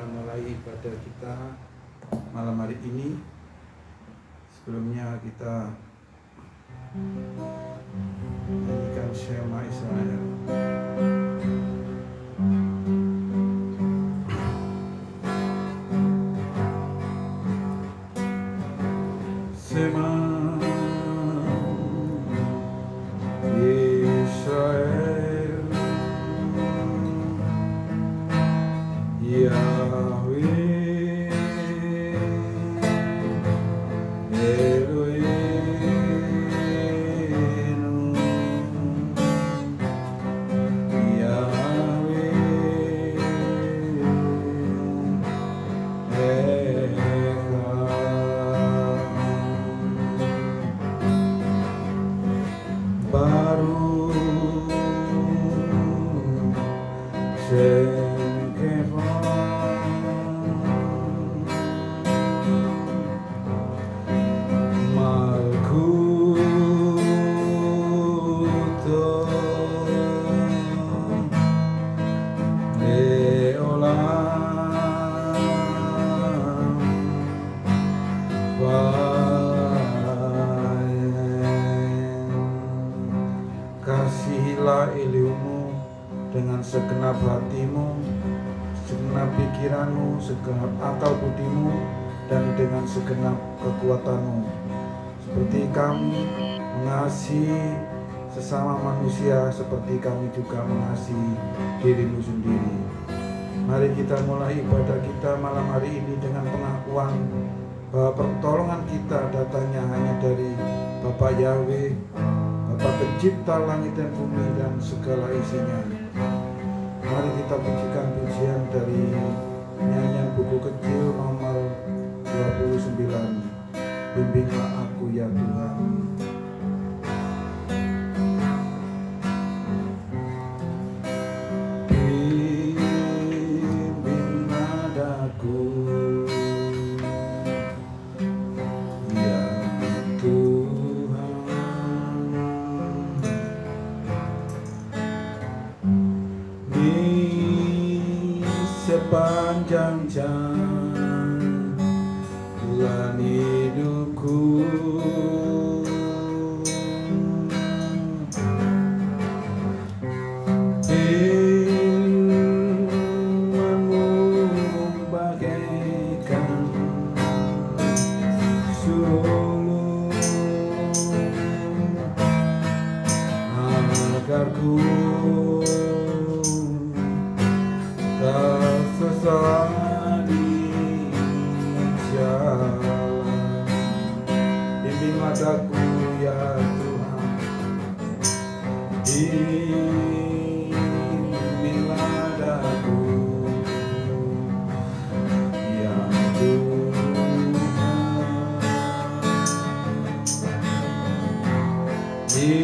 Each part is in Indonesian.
kita mulai ibadah kita malam hari ini. Sebelumnya kita nyanyikan Shema Israel. Shema Israel, Yahweh Eloheinu, Yahweh Echad Baruch Shem Kevon Malkuto Leolam Vayen. Kasihilah Elimu dengan segenap hatimu, segenap pikiranmu, segenap akal budimu, dan dengan segenap kekuatanmu. Seperti kami mengasihi sesama manusia, seperti kami juga mengasihi dirimu sendiri. Mari kita mulai ibadah kita malam hari ini dengan pengakuan bahwa pertolongan kita datangnya hanya dari Bapa Yahweh, Bapa pencipta langit dan bumi dan segala isinya. Mari kita pujikan pujian dari nyanyian buku kecil nomor 29, Bimbinglah aku ya Tuhan. Bimbinglah aku ya Tuhan, di sepanjang jalan hidupku, firman-Mu bagaikan sulur agar ku tak sesat di jalan. Bimbinglah aku ya Tuhan, bimbinglah aku ya Tuhan, di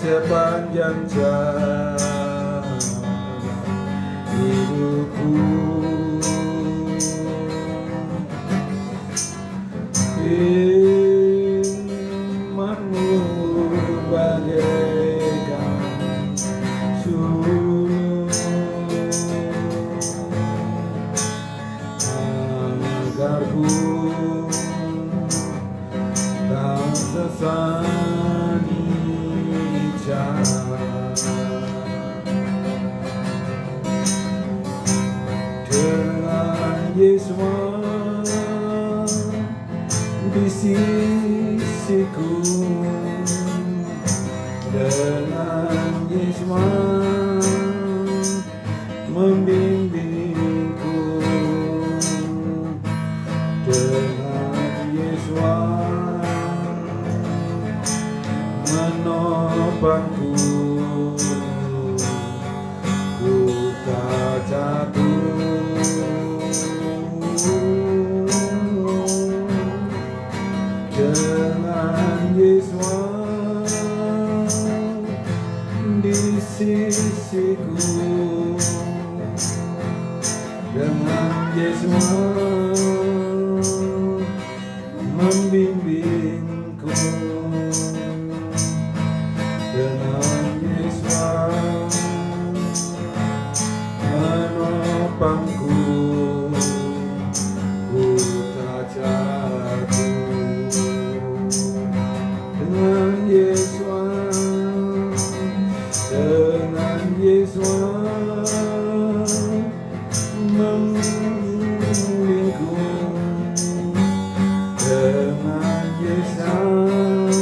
sepanjang jalan hidupku, firman-Mu bagaikan sulur agar ku tak sesat di jalan. Dengan Yesus di sisiku, dengan Yesus membimbingku, dengan Yesus menopangku, ku tak jatuh. Dengan Yesus di sisiku, dengan Yesus membimbingku, dengan Yesus menopangku, menopangku, ku tak jatuh. Dengan Yesus, dengan Yesus membimbingku, dengan Yesus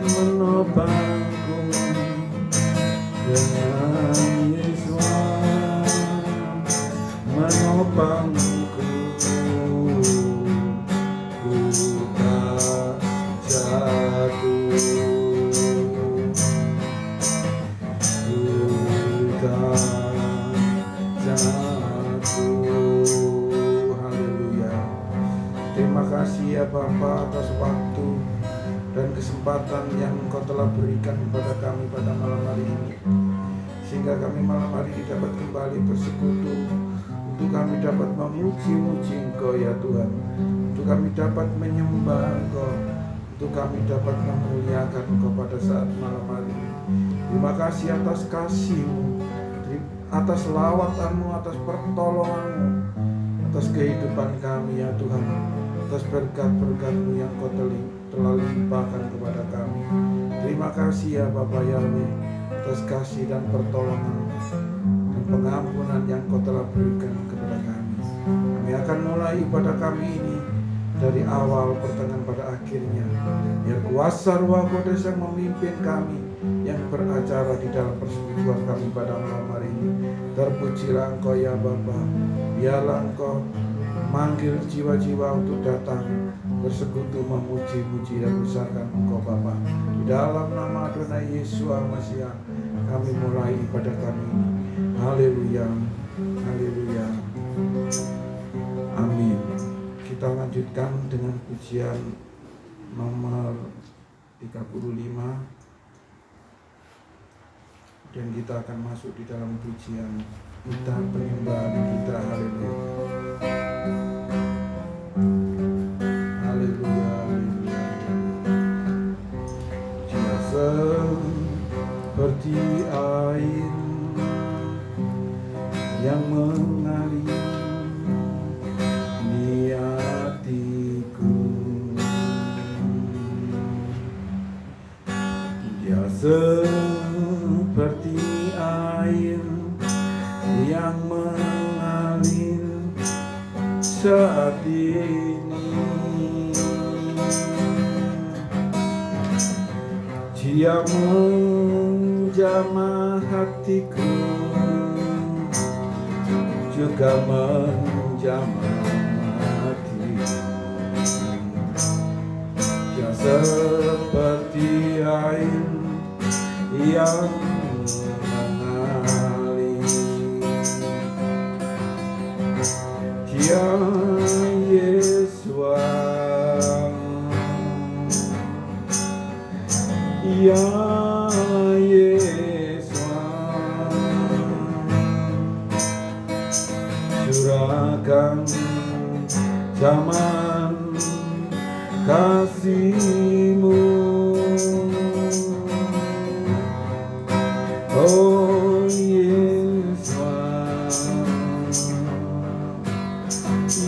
menopangku, dengan Yesus menopangku, ku tak jatuh, ku tak jatuh. Haleluya. Terima kasih ya Bapa atas waktu dan kesempatan yang Engkau telah berikan kepada kami pada malam hari ini, sehingga kami malam hari ini dapat kembali bersekutu, untuk kami dapat memuji-muji Engkau ya Tuhan, untuk kami dapat menyembah Engkau, untuk kami dapat memuliakan Engkau pada saat malam hari ini. Terima kasih atas kasih-Mu, atas lawatan-Mu, atas pertolongan-Mu, atas kehidupan kami ya Tuhan, atas berkat-berkat-Mu yang Kau telah limpahkan kepada kami. Terima kasih ya Bapa Yahweh, atas kasih dan pertolongan dan pengampunan yang Kau telah berikan kepada kami. Kami akan mulai ibadah kami ini dari awal pertengahan pada akhirnya. Biar kuasa Roh Kudus yang memimpin kami, yang beracara di dalam persekutuan kami pada malam hari ini. Terpujilah Engkau ya Bapa. Biarlah Engkau manggil jiwa-jiwa untuk datang bersekutu, memuji-muji dan besarkan Engkau Bapa. Di dalam nama Adonai Yesus Al-Masih kami mulai ibadah kami ini. Haleluya, haleluya, amin. Kita lanjutkan dengan pujian nomor 35, dan kita akan masuk di dalam pujian kita, penyembahan kita. Haleluya, haleluya, haleluya. Dia seperti air yang mengalir di hatiku, dia seperti air yang mengalir saat ini. Dia menjamah hatiku, juga menjamah hatiku. Dia seperti air yang mengalir. Dia Yesus, ya Yesus, curahkan zaman kasih-Mu. Oh Yesus,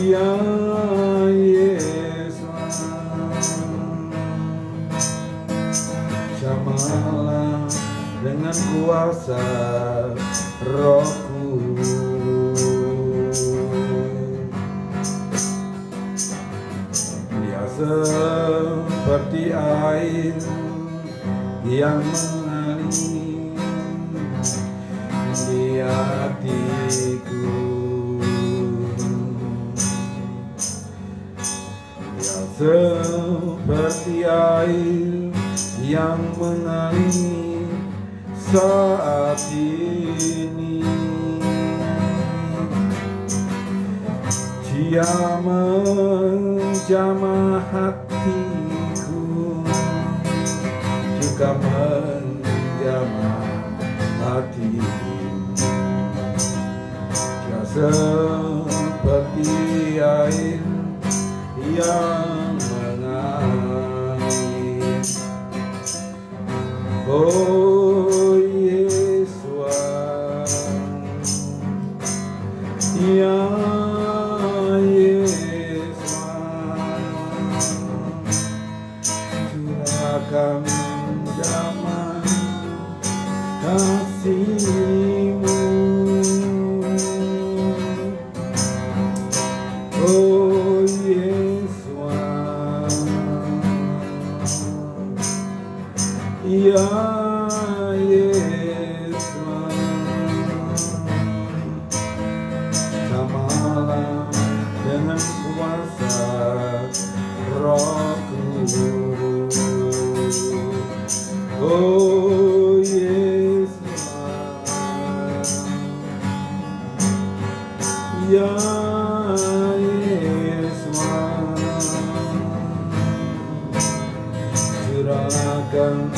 ya Yesus, jamahlah dengan kuasa Roh-Ku. Dia seperti air yang mengalir di hatiku. Dia seperti air yang mengalir saat ini. Dia menjamah hatiku, juga menjamah hatiku. Dia seperti air yang mengalir. Oh Yesus, Ya Yesus, curahkan zaman kasih-Mu. Oh Yesus, ya Yesus, jamalah dengan kuasa Roh-Ku. Oh Yesus, ya Yesus, curahkan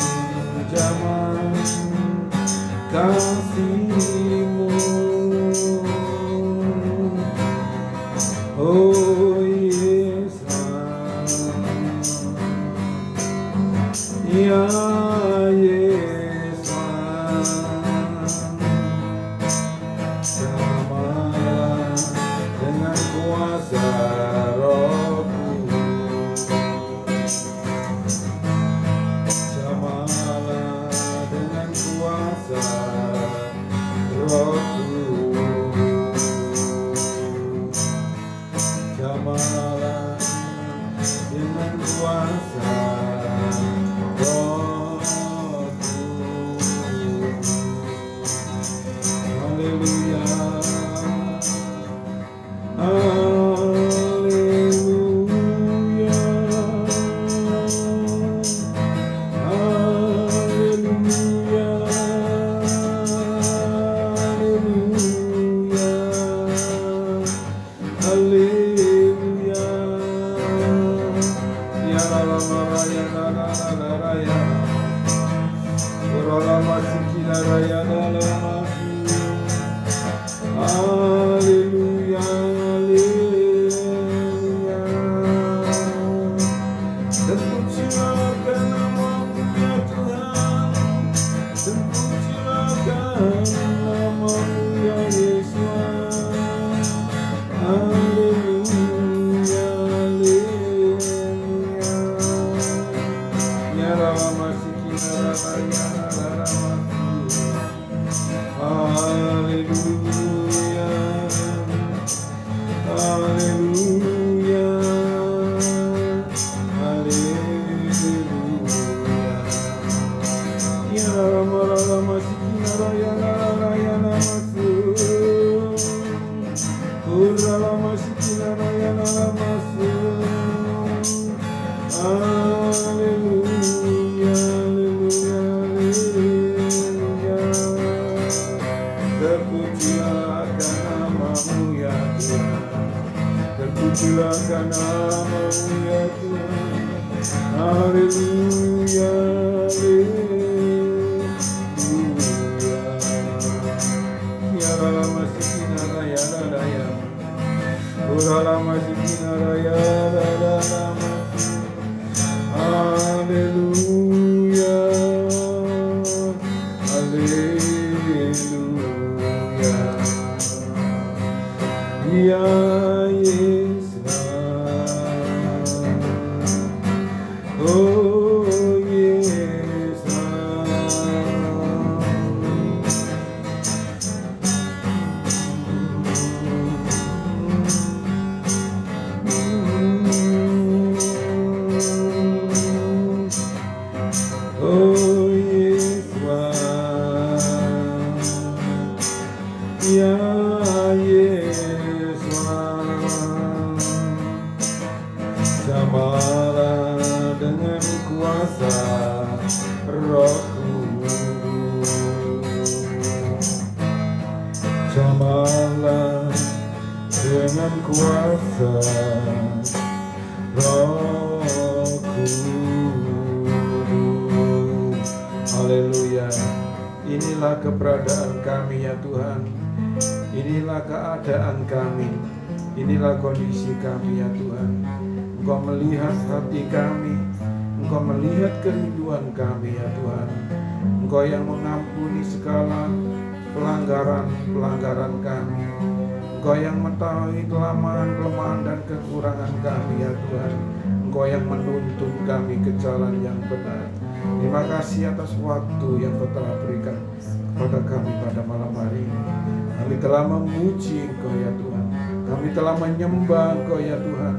zaman kasih-Mu. Oh Yesus, ya Yesus, jamalah dengan kuasa Roh-Ku. Jamalah dengan kuasa Roh-Ku. Jamalah dengan kuasa Roh-Ku. Haleluya, haleluya, haleluya, haleluya, haleluya. Ya lama raya lala raya, lama sikila raya lama. Haleluya, haleluya. Terpujilah nama-Mu ya Tuhan, terpujilah nama-Mu ya Yesus. Haleluya, haleluya. Ya lama sikina raya lama. Haleluya, haleluya, haleluya. Ya lama sikina raya namasu. Ura lama sikina raya namasu. Haleluya, haleluya, haleluya. Terpujilah nama-Mu ya Tuhan, terpujilah nama-Mu ya Tuhan. Haleluya, haleluya. Ya lama sikina raya raya, ura lama sikina raya raya. Haleluya, haleluya. Ya Yesus, oh Yesus, oh Yesus, ya Yesus, jamalah dengan kuasa Roh-Ku. Jamalah dengan kuasa Roh-Ku. Haleluya. Inilah keberadaan kami ya Tuhan. Inilah keadaan kami. Inilah kondisi kami ya Tuhan. Engkau melihat hati kami, Engkau melihat kerinduan kami ya Tuhan. Engkau yang mengampuni segala pelanggaran-pelanggaran kami. Engkau yang mengetahui kelemahan dan kekurangan kami ya Tuhan. Engkau yang menuntun kami ke jalan yang benar. Terima kasih atas waktu yang Kau telah berikan kepada kami pada malam hari ini. Kami telah memuji Engkau ya Tuhan. Kami telah menyembah Engkau ya Tuhan.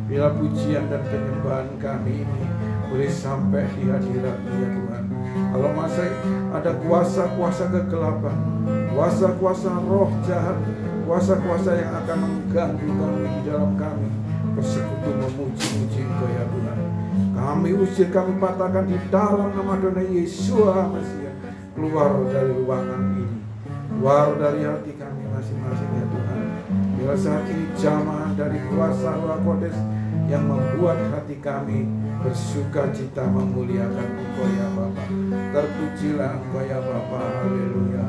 Bila pujian dan penyembahan kami ini boleh sampai di hadirat-Mu ya Tuhan. Kalau masih ada kuasa-kuasa kegelapan, kuasa-kuasa roh jahat, kuasa-kuasa yang akan mengganggu kami di dalam kami bersekutu memuji-muji Engkau ya Tuhan, kami usir, kami patahkan di dalam nama Tuhan Yesus Mesias. Keluar dari ruangan ini, keluar dari hati kami masing-masing ya Tuhan. Bila saat ini jamaah dari kuasa Roh Kudus yang membuat hati kami bersuka cita memuliakan Engkau ya Bapa. Terpujilah Engkau ya Bapa, haleluya.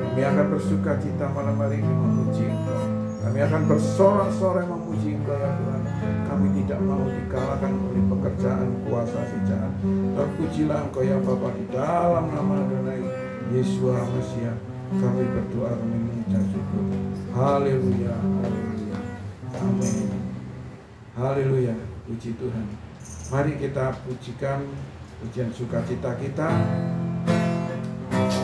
Kami akan bersuka cita malam hari ini memuji Engkau. Kami akan bersorak-sorai memuji Engkau ya Tuhan. Kami tidak mau dikalahkan oleh pekerjaan kuasa si jahat. Terpujilah Engkau ya Bapa, di dalam nama Adonai Yesus Mesias. Kami berdoa, kami mengucap syukur. Haleluya, haleluya, amin. Haleluya, puji Tuhan. Mari kita pujikan pujian sukacita kita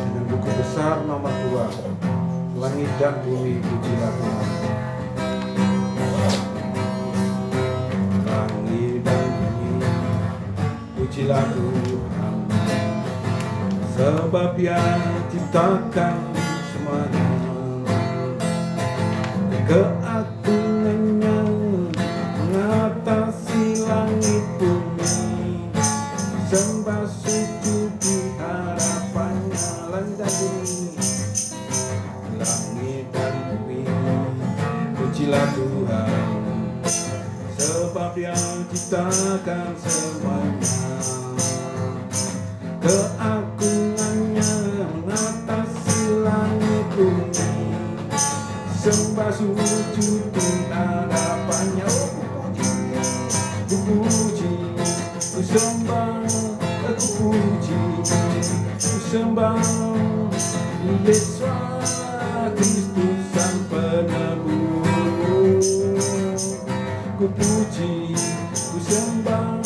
dengan buku besar nomor 2, Langit dan Bumi Pujilah Tuhan. Langit dan bumi pujilah Tuhan, sebab Dia ciptakan semuanya. Keagungannya mengatasi langit bumi, sembah sujud di hadapannya. Langit dan bumi, langit dan bumi pujilah Tuhan, sebab Dia ciptakan semuanya. Keagungannya mengatasi langit bumi, sembah sujud di hadapannya. Ku puji, ku sembah, ku puji, ku sembah Yesus Kristus Sang Penebus. Ku puji, ku sembah,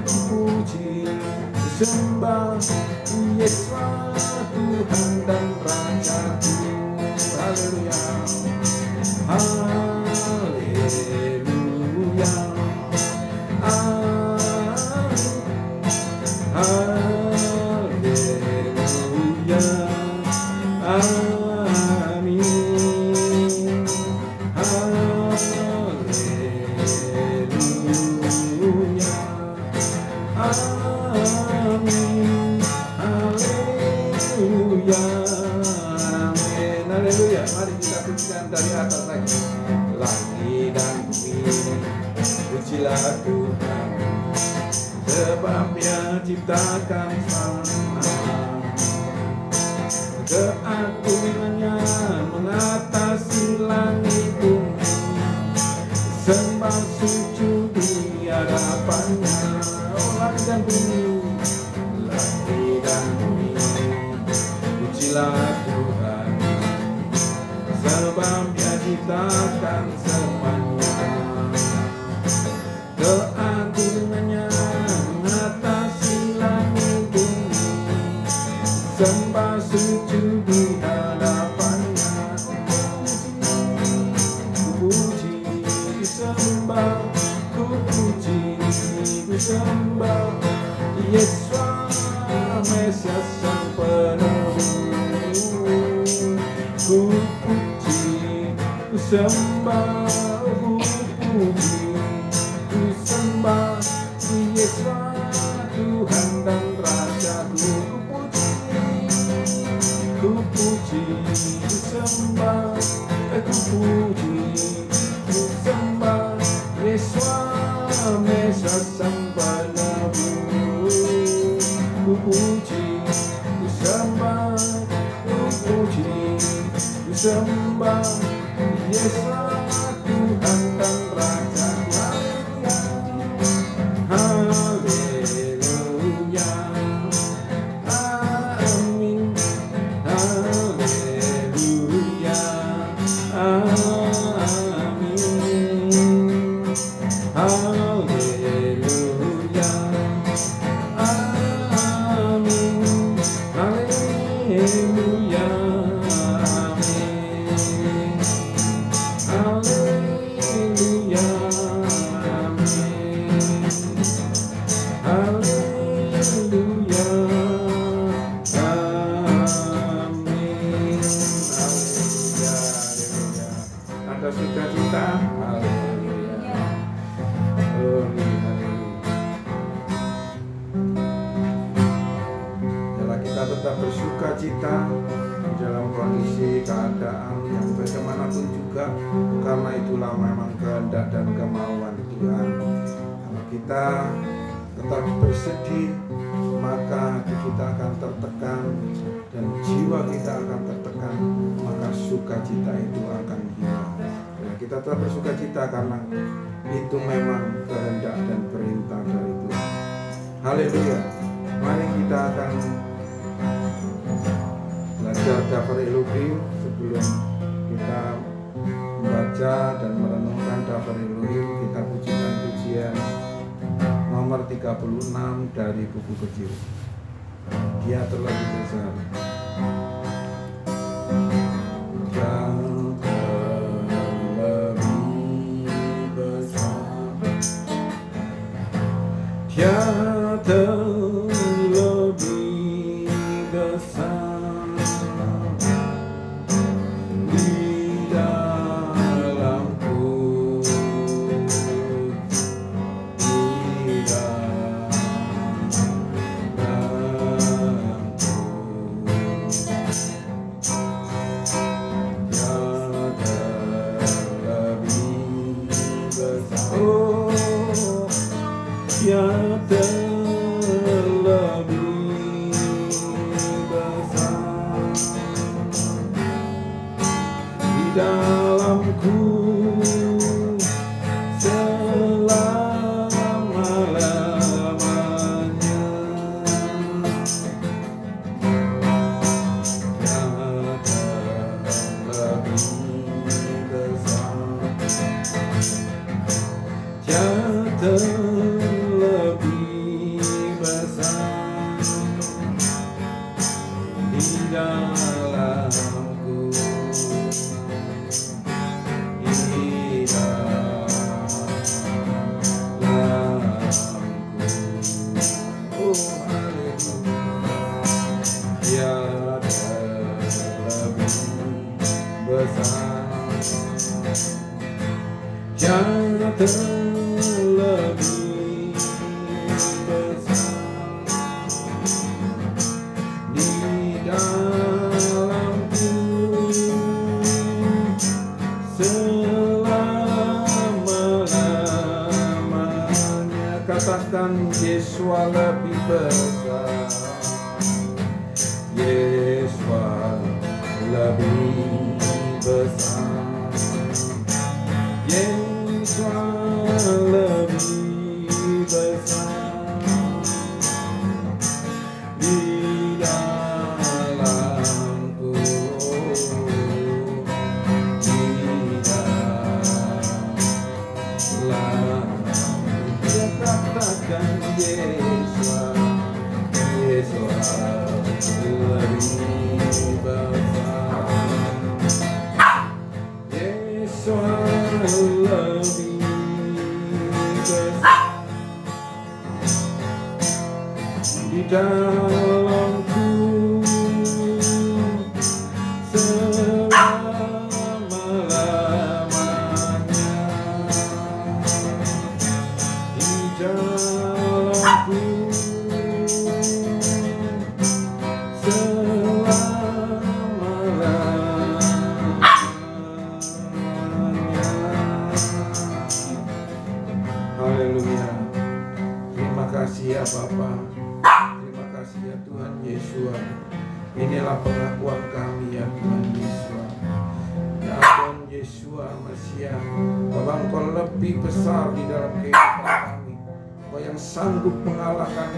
ku puji, ku sembah Yesus Tuhan dan Rajaku. Haleluya, haleluya, haleluya, amin, haleluya, amin, haleluya, amin, haleluya. Mari kita pujikan dari atas lagi. Langit dan bumi pujilah Tuhan, sebab Dia ciptakan semua. Keagungannya mengatasi langit bumi, sembah sujud di hadapannya. Oh langit dan bumi, langit dan bumi pujilah Tuhan, sebab Dia ciptakan semuanya. Keagungannya mengatasi langit bumi, sembah sujud di hadapannya. Ku puji, ku sembah, ku puji, ku sembah Yesus Mesias Sang Penebus. Ku puji, ku sembah, ku puji, ku sembah Yesus Tuhan dan Rajaku. Ku puji, ku sembah, ku puji, ku sembah Yesus Mesias Sang Penebus. Ku puji, ku sembah, ku puji, ku sembah Yesus Tuhan dan Rajaku. Haleluya, amin, haleluya, amin. Haleluya, amin. Haleluya, amin. Haleluya, haleluya. Ada sukacita, haleluya. Haleluya. Bila kita tetap bersukacita di dalam kondisi keadaan yang bagaimanapun juga, karena itulah memang kehendak dan kemauan Tuhan. Kalau kita tetap bersedih, maka hati kita akan tertekan dan jiwa kita akan tertekan, maka sukacita itu akan hilang. Dan kita tetap bersukacita karena itu memang kehendak dan perintah dari Tuhan. Haleluya. Mari kita akan belajar daftar Elohim. Sebelum kita membaca dan merenungkan daftar Elohim, kita pujikan pujian nomor 36 dari buku kecil. Dia terlebih besar. Dia terlebih besar. Dia terlebih besar di dalamku, di dalamku. Dia terlebih besar. Oh, dia terlebih besar di dalamku selama-lamanya. Dia terlebih besar. Dia terlebih besar di dalamku, di dalamku. Oh, haleluya. Dia terlebih besar. Dia terlebih besar di dalamku selama-lamanya. Katakan Yesus lebih besar. Yesus lebih besar. Yesus lebih besar di dalamku, di dalamku. Dia katakan Yesus, Yesus lebih besar. Yesus lebih besar di dalamku selama-lamanya. Di dalamku haleluya. Terima kasih ya Bapa. Terima kasih ya Tuhan Yesus. Inilah pengakuan kami ya Tuhan Yesus. Ya Tuhan Yesus Mesias, Bapa Engkau lebih besar di dalam kehidupan kami. Engkau yang sanggup mengalahkan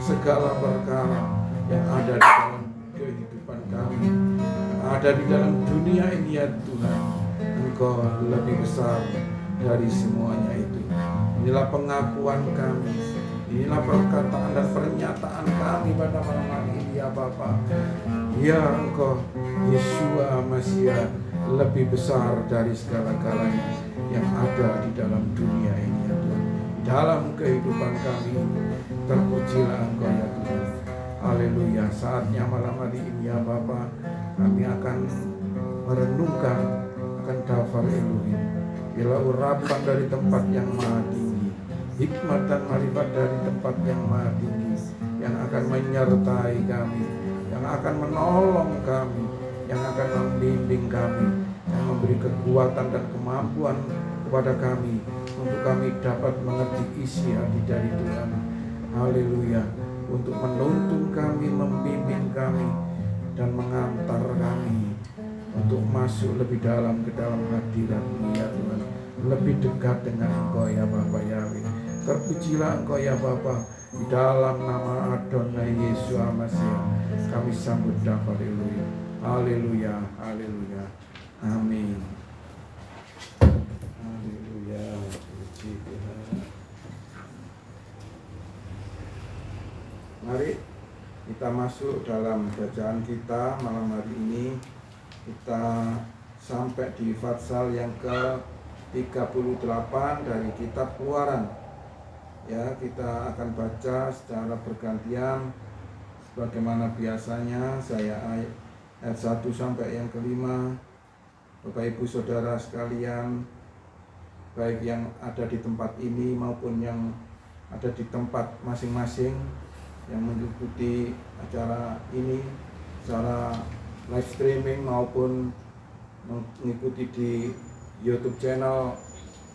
segala perkara yang ada di dalam kehidupan kami, yang ada di dalam dunia ini ya Tuhan. Engkau lebih besar dari semuanya itu. Inilah pengakuan kami, inilah perkataan dan pernyataan kami pada malam hari ini ya Bapa. Ya Engkau Yesus Mesias lebih besar dari segala-galanya yang ada di dalam dunia ini ya Tuhan. Dalam kehidupan kami terpujilah Engkau ya Tuhan. Haleluya. Saatnya malam hari ini ya Bapa, kami akan merenungkan akan daftar Elohim, bila urapan dari tempat yang maha tinggi, hikmat dan marifat dari tempat yang maha tinggi, yang akan menyertai kami, yang akan menolong kami, yang akan membimbing kami, yang memberi kekuatan dan kemampuan kepada kami untuk kami dapat mengerti isi hati dari Tuhan. Haleluya. Untuk menuntun kami, membimbing kami, dan mengantar kami untuk masuk lebih dalam ke dalam hadirat-Mu ya Tuhan, lebih dekat dengan Engkau ya Bapa Yahweh. Terpujilah Engkau ya Bapa. Di dalam nama Adonai Yesus Al-Masih kami sambut daftar Elohim. Haleluya, haleluya, amin. Haleluya, puji Tuhan. Mari kita masuk dalam bacaan kita malam hari ini. Kita sampai di Fatsal yang ke-38 dari kitab Keluaran. Ya, kita akan baca secara bergantian sebagaimana biasanya. Saya ayat 1 sampai yang ke-5. Bapak Ibu Saudara sekalian, baik yang ada di tempat ini maupun yang ada di tempat masing-masing yang mengikuti acara ini secara live streaming maupun mengikuti di YouTube channel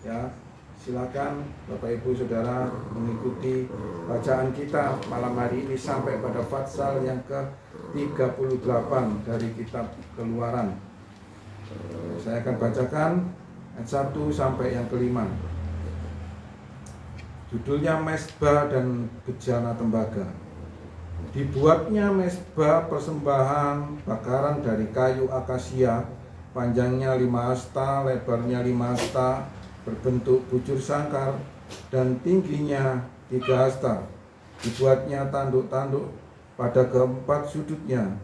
ya, silakan Bapak Ibu Saudara mengikuti bacaan kita malam hari ini sampai pada Fatsal yang ke-38 dari kitab Keluaran. Saya akan bacakan ayat 1 sampai yang ke-5. Judulnya Mezbah dan Bejana Tembaga. Dibuatnya mezbah persembahan bakaran dari kayu akasia, panjangnya 5 hasta, lebarnya 5 hasta, berbentuk bujur sangkar, dan tingginya 3 hasta. Dibuatnya tanduk-tanduk pada keempat sudutnya.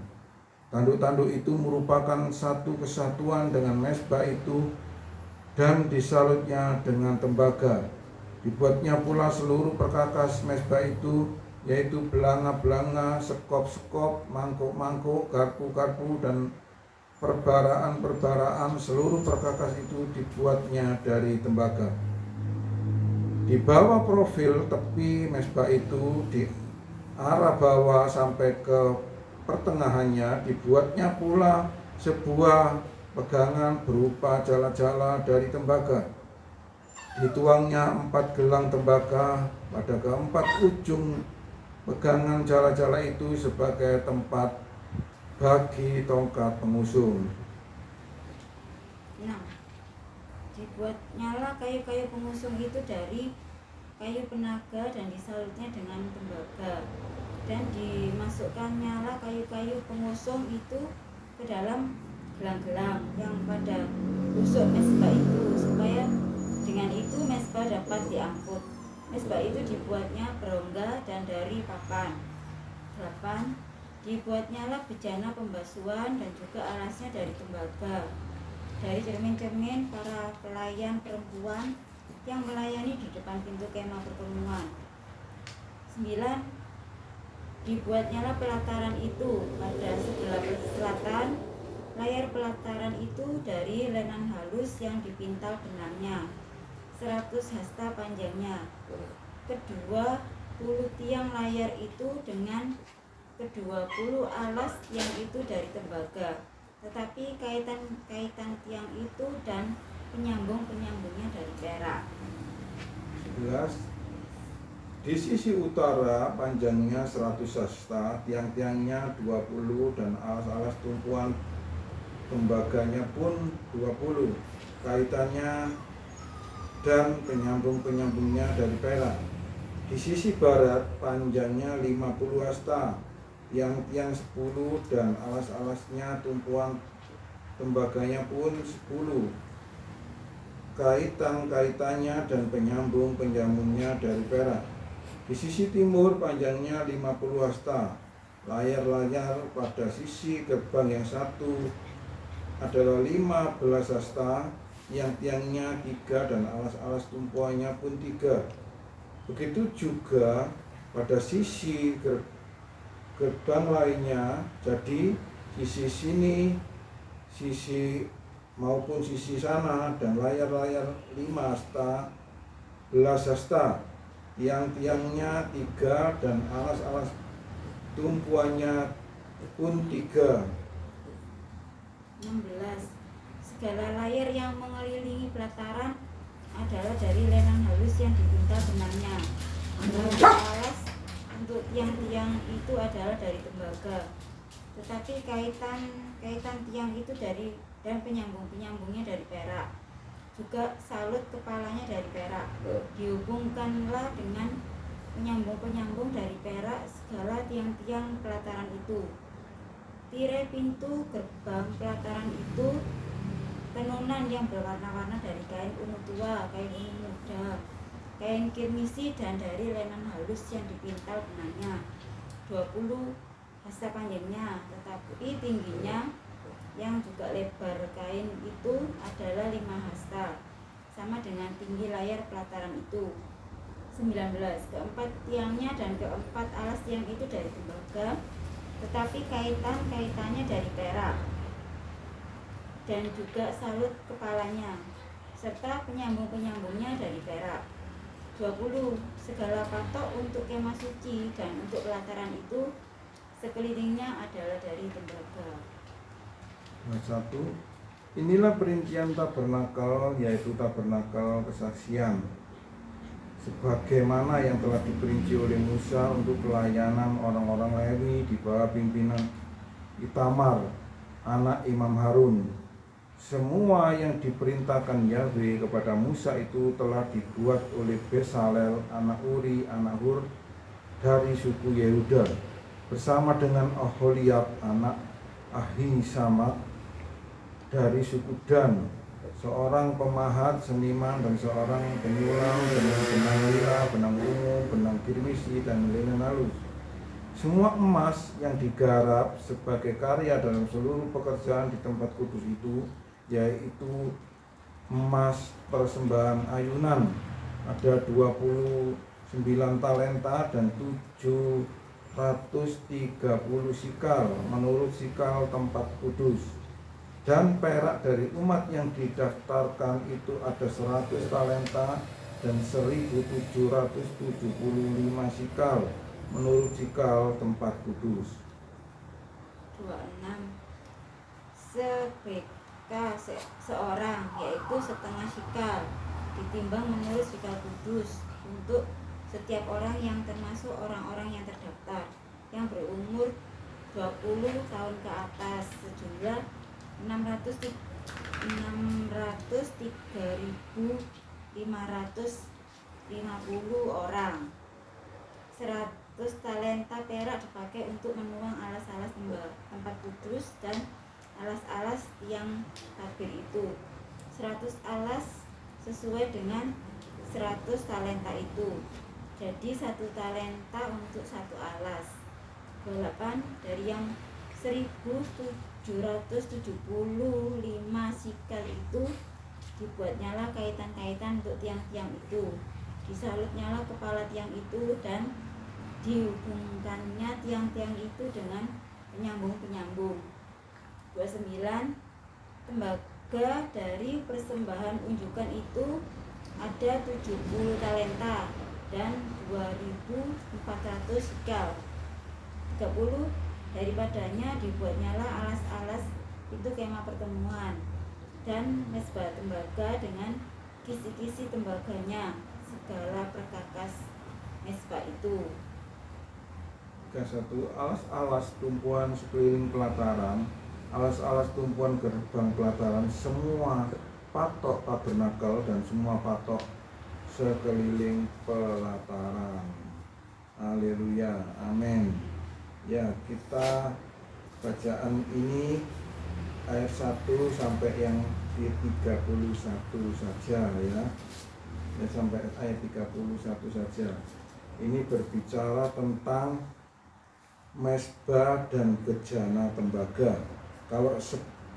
Tanduk-tanduk itu merupakan satu kesatuan dengan mezbah itu, dan disalutnya dengan tembaga. Dibuatnya pula seluruh perkakas mezbah itu, yaitu belanga-belanga, sekop-sekop, mangkuk-mangkuk, garpu-garpu, dan perbaraan-perbaraan. Seluruh perkakas itu dibuatnya dari tembaga. Di bawah profil tepi mezbah itu, di arah bawah sampai ke pertengahannya, dibuatnya pula sebuah pegangan berupa jala-jala dari tembaga. Dituangnya 4 gelang tembaga pada keempat ujung pegangan jala-jala itu sebagai tempat bagi tongkat pengusung. Nah, dibuatnyalah kayu-kayu pengusung itu dari kayu penaga dan disalutnya dengan tembaga. Dan dimasukkannya kayu-kayu pengusung itu ke dalam gelang-gelang yang pada usuk mezbah itu, supaya dengan itu mezbah dapat diangkut. Mezbah itu dibuatnya berongga dan dari papan. 8. Dibuatnyalah bejana pembasuhan dan juga alasnya dari tembaga, dari cermin-cermin para pelayan perempuan yang melayani di depan pintu kemah pertemuan. 9. Dibuatnyalah pelataran itu pada sebelah selatan. Layar pelataran itu dari lenan halus yang dipintal benangnya, 100 hasta panjangnya. Kedua 10 tiang layar itu dengan ke-20 alas yang itu dari tembaga, tetapi kaitan tiang itu dan penyambung-penyambungnya dari perak. 11. Di sisi utara panjangnya 100 hasta, tiang-tiangnya 20 dan alas-alas tumpuan tembaganya pun 20, kaitannya dan penyambung-penyambungnya dari perak. Di sisi barat panjangnya 50 hasta, tiang-tiang 10 dan alas-alasnya tumpuan tembaganya pun 10, kaitan-kaitannya dan penyambung-penyambungnya dari perak. Di sisi timur panjangnya 50 hasta, layar-layar pada sisi gerbang yang satu adalah 15 hasta, tiang-tiangnya 3 dan alas-alas tumpuannya pun 3. Begitu juga pada sisi gerbang lainnya, jadi sisi sini, sisi maupun sisi sana, dan layar-layar 5 hasta, 11 hasta, tiang-tiangnya 3 dan alas-alas tumpuannya pun 3. 16. Segala layar yang mengelilingi pelataran adalah dari lenan halus yang dipintal benangnya. Alas untuk tiang-tiang itu adalah dari tembaga. Tetapi kaitan tiang itu dari dan penyambung-penyambungnya dari perak. Juga salut kepalanya dari perak. Dihubungkanlah dengan penyambung-penyambung dari perak segala tiang-tiang pelataran itu. Tirai pintu gerbang pelataran itu tenunan yang berwarna-warna dari kain ungu tua, kain ungu muda, kain kirmisi, dan dari lenan halus yang dipintal benangnya. 20 hasta panjangnya, tetapi tingginya yang juga lebar kain itu adalah 5 hasta, sama dengan tinggi layar pelataran itu. 19. Keempat tiangnya dan keempat alas tiang itu dari tembaga, tetapi kaitannya dari perak, dan juga salut kepalanya, serta penyambung-penyambungnya dari perak. 20. Segala patok untuk kemah suci dan untuk pelataran itu sekelilingnya adalah dari tembaga. 1. Inilah perincian tabernakel, yaitu tabernakel kesaksian, sebagaimana yang telah diperinci oleh Musa untuk pelayanan orang-orang Lewi di bawah pimpinan Itamar, anak Imam Harun. Semua yang diperintahkan Yahweh kepada Musa itu telah dibuat oleh Besalel, anak Uri, anak Hur, dari suku Yehuda, bersama dengan Oholiab, anak Ahisamak, dari suku Dan, seorang pemahat, seniman, dan seorang penyulam dengan benang lila, benang ungu, benang kirmisi, dan linen halus. Semua emas yang digarap sebagai karya dalam seluruh pekerjaan di tempat kudus itu, yaitu emas persembahan ayunan, ada 29 talenta dan 730 sikal menurut sikal tempat kudus. Dan perak dari umat yang didaftarkan itu ada 100 talenta dan 1775 sikal menurut sikal tempat kudus. 26. Sebeka seorang, yaitu setengah sikal, ditimbang menurut sikal kudus untuk setiap orang yang termasuk orang-orang yang terdaftar, yang berumur 20 tahun ke atas, sejumlah 603.550 orang. 100 talenta perak dipakai untuk menuang alas-alas tempat kudus dan alas-alas tiang tabir itu. 100 alas sesuai dengan 100 talenta itu. Jadi 1 talenta untuk 1 alas. 28. Dari yang 1775 sikal itu dibuatnyalah kaitan-kaitan untuk tiang-tiang itu. Disalutnyalah kepala tiang itu dan dihubungkannya tiang-tiang itu dengan penyambung-penyambung. 29. Tembaga dari persembahan unjukan itu ada 70 talenta dan 2.400 sikal. 30. Daripadanya dibuatnyalah alas-alas itu kemah pertemuan dan mezbah tembaga dengan kisi-kisi tembaganya, segala perkakas mezbah itu. 1. Alas-alas tumpuan sekeliling pelataran, alas-alas tumpuan gerbang pelataran, semua patok tabernakel dan semua patok sekeliling pelataran. Haleluya, amin. Ya, kita bacaan ini ayat 1 sampai yang di 31 saja ya. Ya, sampai ayat 31 saja. Ini berbicara tentang mezbah dan bejana tembaga. Kalau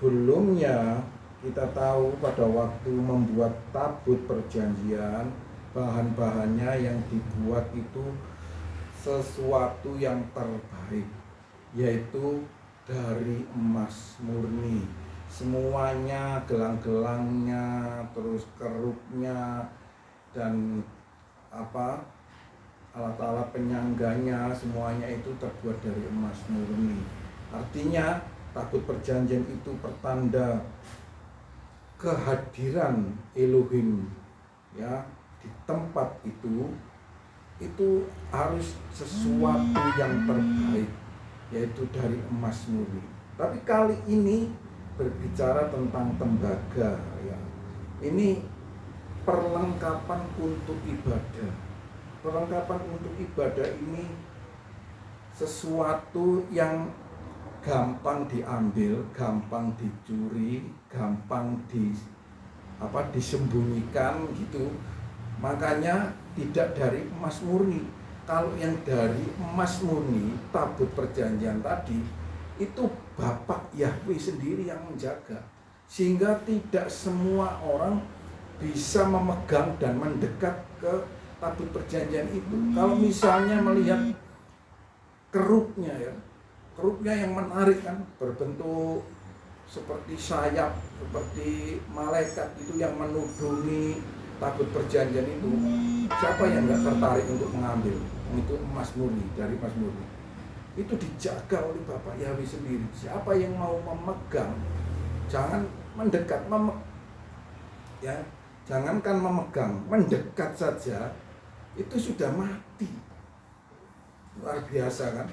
sebelumnya kita tahu pada waktu membuat tabut perjanjian, bahan-bahannya yang dibuat itu sesuatu yang terbaik, yaitu dari emas murni. Semuanya, gelang-gelangnya, terus kerupnya, dan alat-alat penyangganya, semuanya itu terbuat dari emas murni. Artinya tabut perjanjian itu pertanda kehadiran Elohim, ya, di tempat itu harus sesuatu yang terbaik, yaitu dari emas murni. Tapi kali ini berbicara tentang tembaga, ya. Ini perlengkapan untuk ibadah. Perlengkapan untuk ibadah ini sesuatu yang gampang diambil, gampang dicuri, gampang disembunyikan gitu. Makanya tidak dari emas murni. Kalau yang dari emas murni, tabut perjanjian tadi, itu Bapak Yahweh sendiri yang menjaga. Sehingga tidak semua orang bisa memegang dan mendekat ke tabut perjanjian itu. Kalau misalnya melihat kerupnya, ya, kerupnya yang menarik kan, berbentuk seperti sayap, seperti malaikat itu yang menudungi tabut perjanjian itu, siapa yang nggak tertarik untuk mengambil? Itu emas murni, dari emas murni. Itu dijaga oleh Bapak Yahweh sendiri. Siapa yang mau memegang, jangan mendekat, ya, jangankan memegang, mendekat saja itu sudah mati. Luar biasa kan?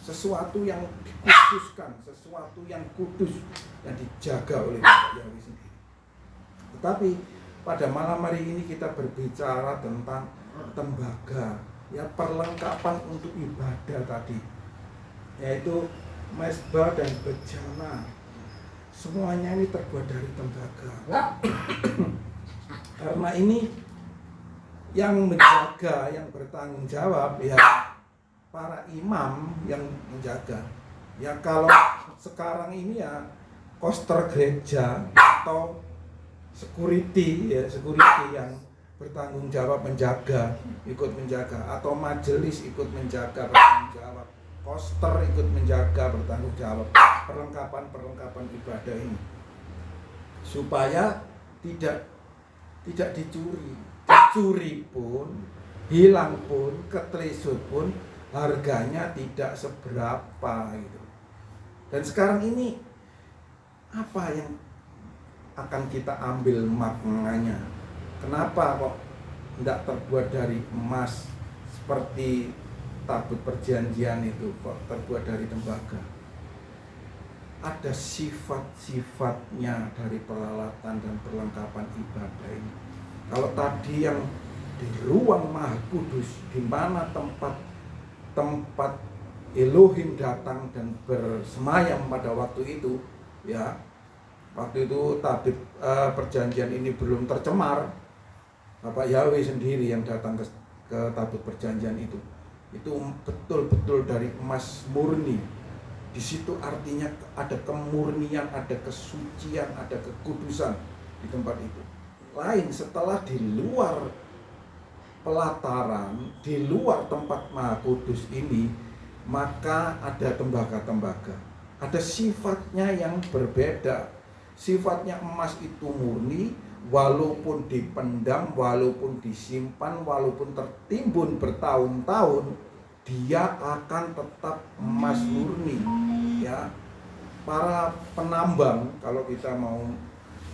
Sesuatu yang dikhususkan, sesuatu yang kudus, yang dijaga oleh Bapak Yahweh sendiri. Tetapi pada malam hari ini kita berbicara tentang tembaga, ya, perlengkapan untuk ibadah tadi, yaitu mezbah dan bejana. Semuanya ini terbuat dari tembaga. Karena ini yang menjaga, yang bertanggung jawab, ya, para imam yang menjaga. Ya, kalau sekarang ini ya koster gereja atau security yang bertanggung jawab menjaga, ikut menjaga, atau majelis ikut menjaga, bertanggung jawab, koster ikut menjaga, bertanggung jawab perlengkapan ibadah ini, supaya tidak dicuri pun, hilang pun, ketelisut pun, harganya tidak seberapa gitu. Dan sekarang ini apa yang akan kita ambil maknanya? Kenapa kok tidak terbuat dari emas seperti tabut perjanjian itu, kok terbuat dari tembaga? Ada sifat-sifatnya dari peralatan dan perlengkapan ibadah ini. Kalau tadi yang di ruang Maha Kudus, di mana tempat Elohim datang dan bersemayam pada waktu itu, ya, waktu itu tabut perjanjian ini belum tercemar, Bapak Yahweh sendiri yang datang ke tabut perjanjian itu betul-betul dari emas murni. Di situ artinya ada kemurnian, ada kesucian, ada kekudusan di tempat itu. Lain setelah di luar pelataran, di luar tempat Maha Kudus ini, maka ada tembaga-tembaga. Ada sifatnya yang berbeda. Sifatnya emas itu murni, walaupun dipendam, walaupun disimpan, walaupun tertimbun bertahun-tahun, dia akan tetap emas murni, ya. Para penambang, kalau kita mau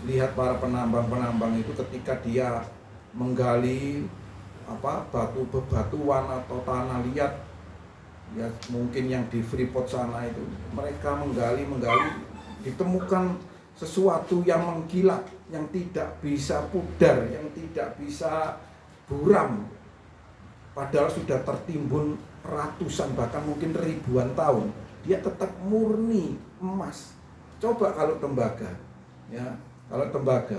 lihat para penambang itu ketika dia menggali batu bebatuan atau tanah liat, ya, mungkin yang di Freeport sana itu, mereka menggali, ditemukan sesuatu yang mengkilat, yang tidak bisa pudar, yang tidak bisa buram, padahal sudah tertimbun ratusan, bahkan mungkin ribuan tahun, dia tetap murni emas. Coba kalau tembaga, ya, kalau tembaga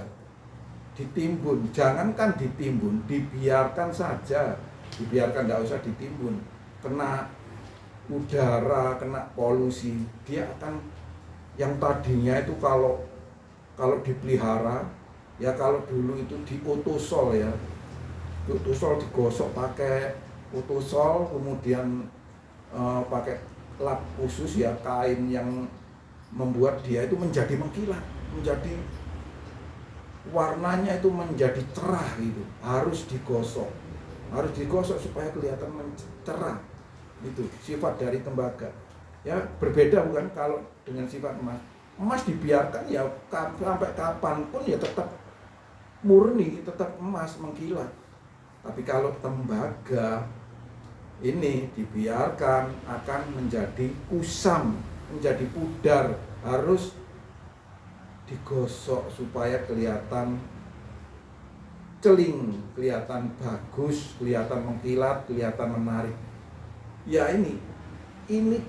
ditimbun, jangankan ditimbun, dibiarkan saja, tidak usah ditimbun, kena udara, kena polusi, dia akan yang tadinya itu kalau dipelihara ya, kalau dulu itu di otosol ya, otosol digosok pakai otosol, kemudian pakai lap khusus ya, kain yang membuat dia itu menjadi mengkilat, menjadi warnanya itu menjadi cerah gitu. Harus digosok supaya kelihatan cerah. Itu sifat dari tembaga ya, berbeda bukan kalau dengan sifat emas dibiarkan ya sampai kapanpun ya tetap murni, tetap emas mengkilat. Tapi kalau tembaga ini dibiarkan akan menjadi kusam, menjadi pudar, harus digosok supaya kelihatan celing, kelihatan bagus, kelihatan mengkilat, kelihatan menarik. Ya ini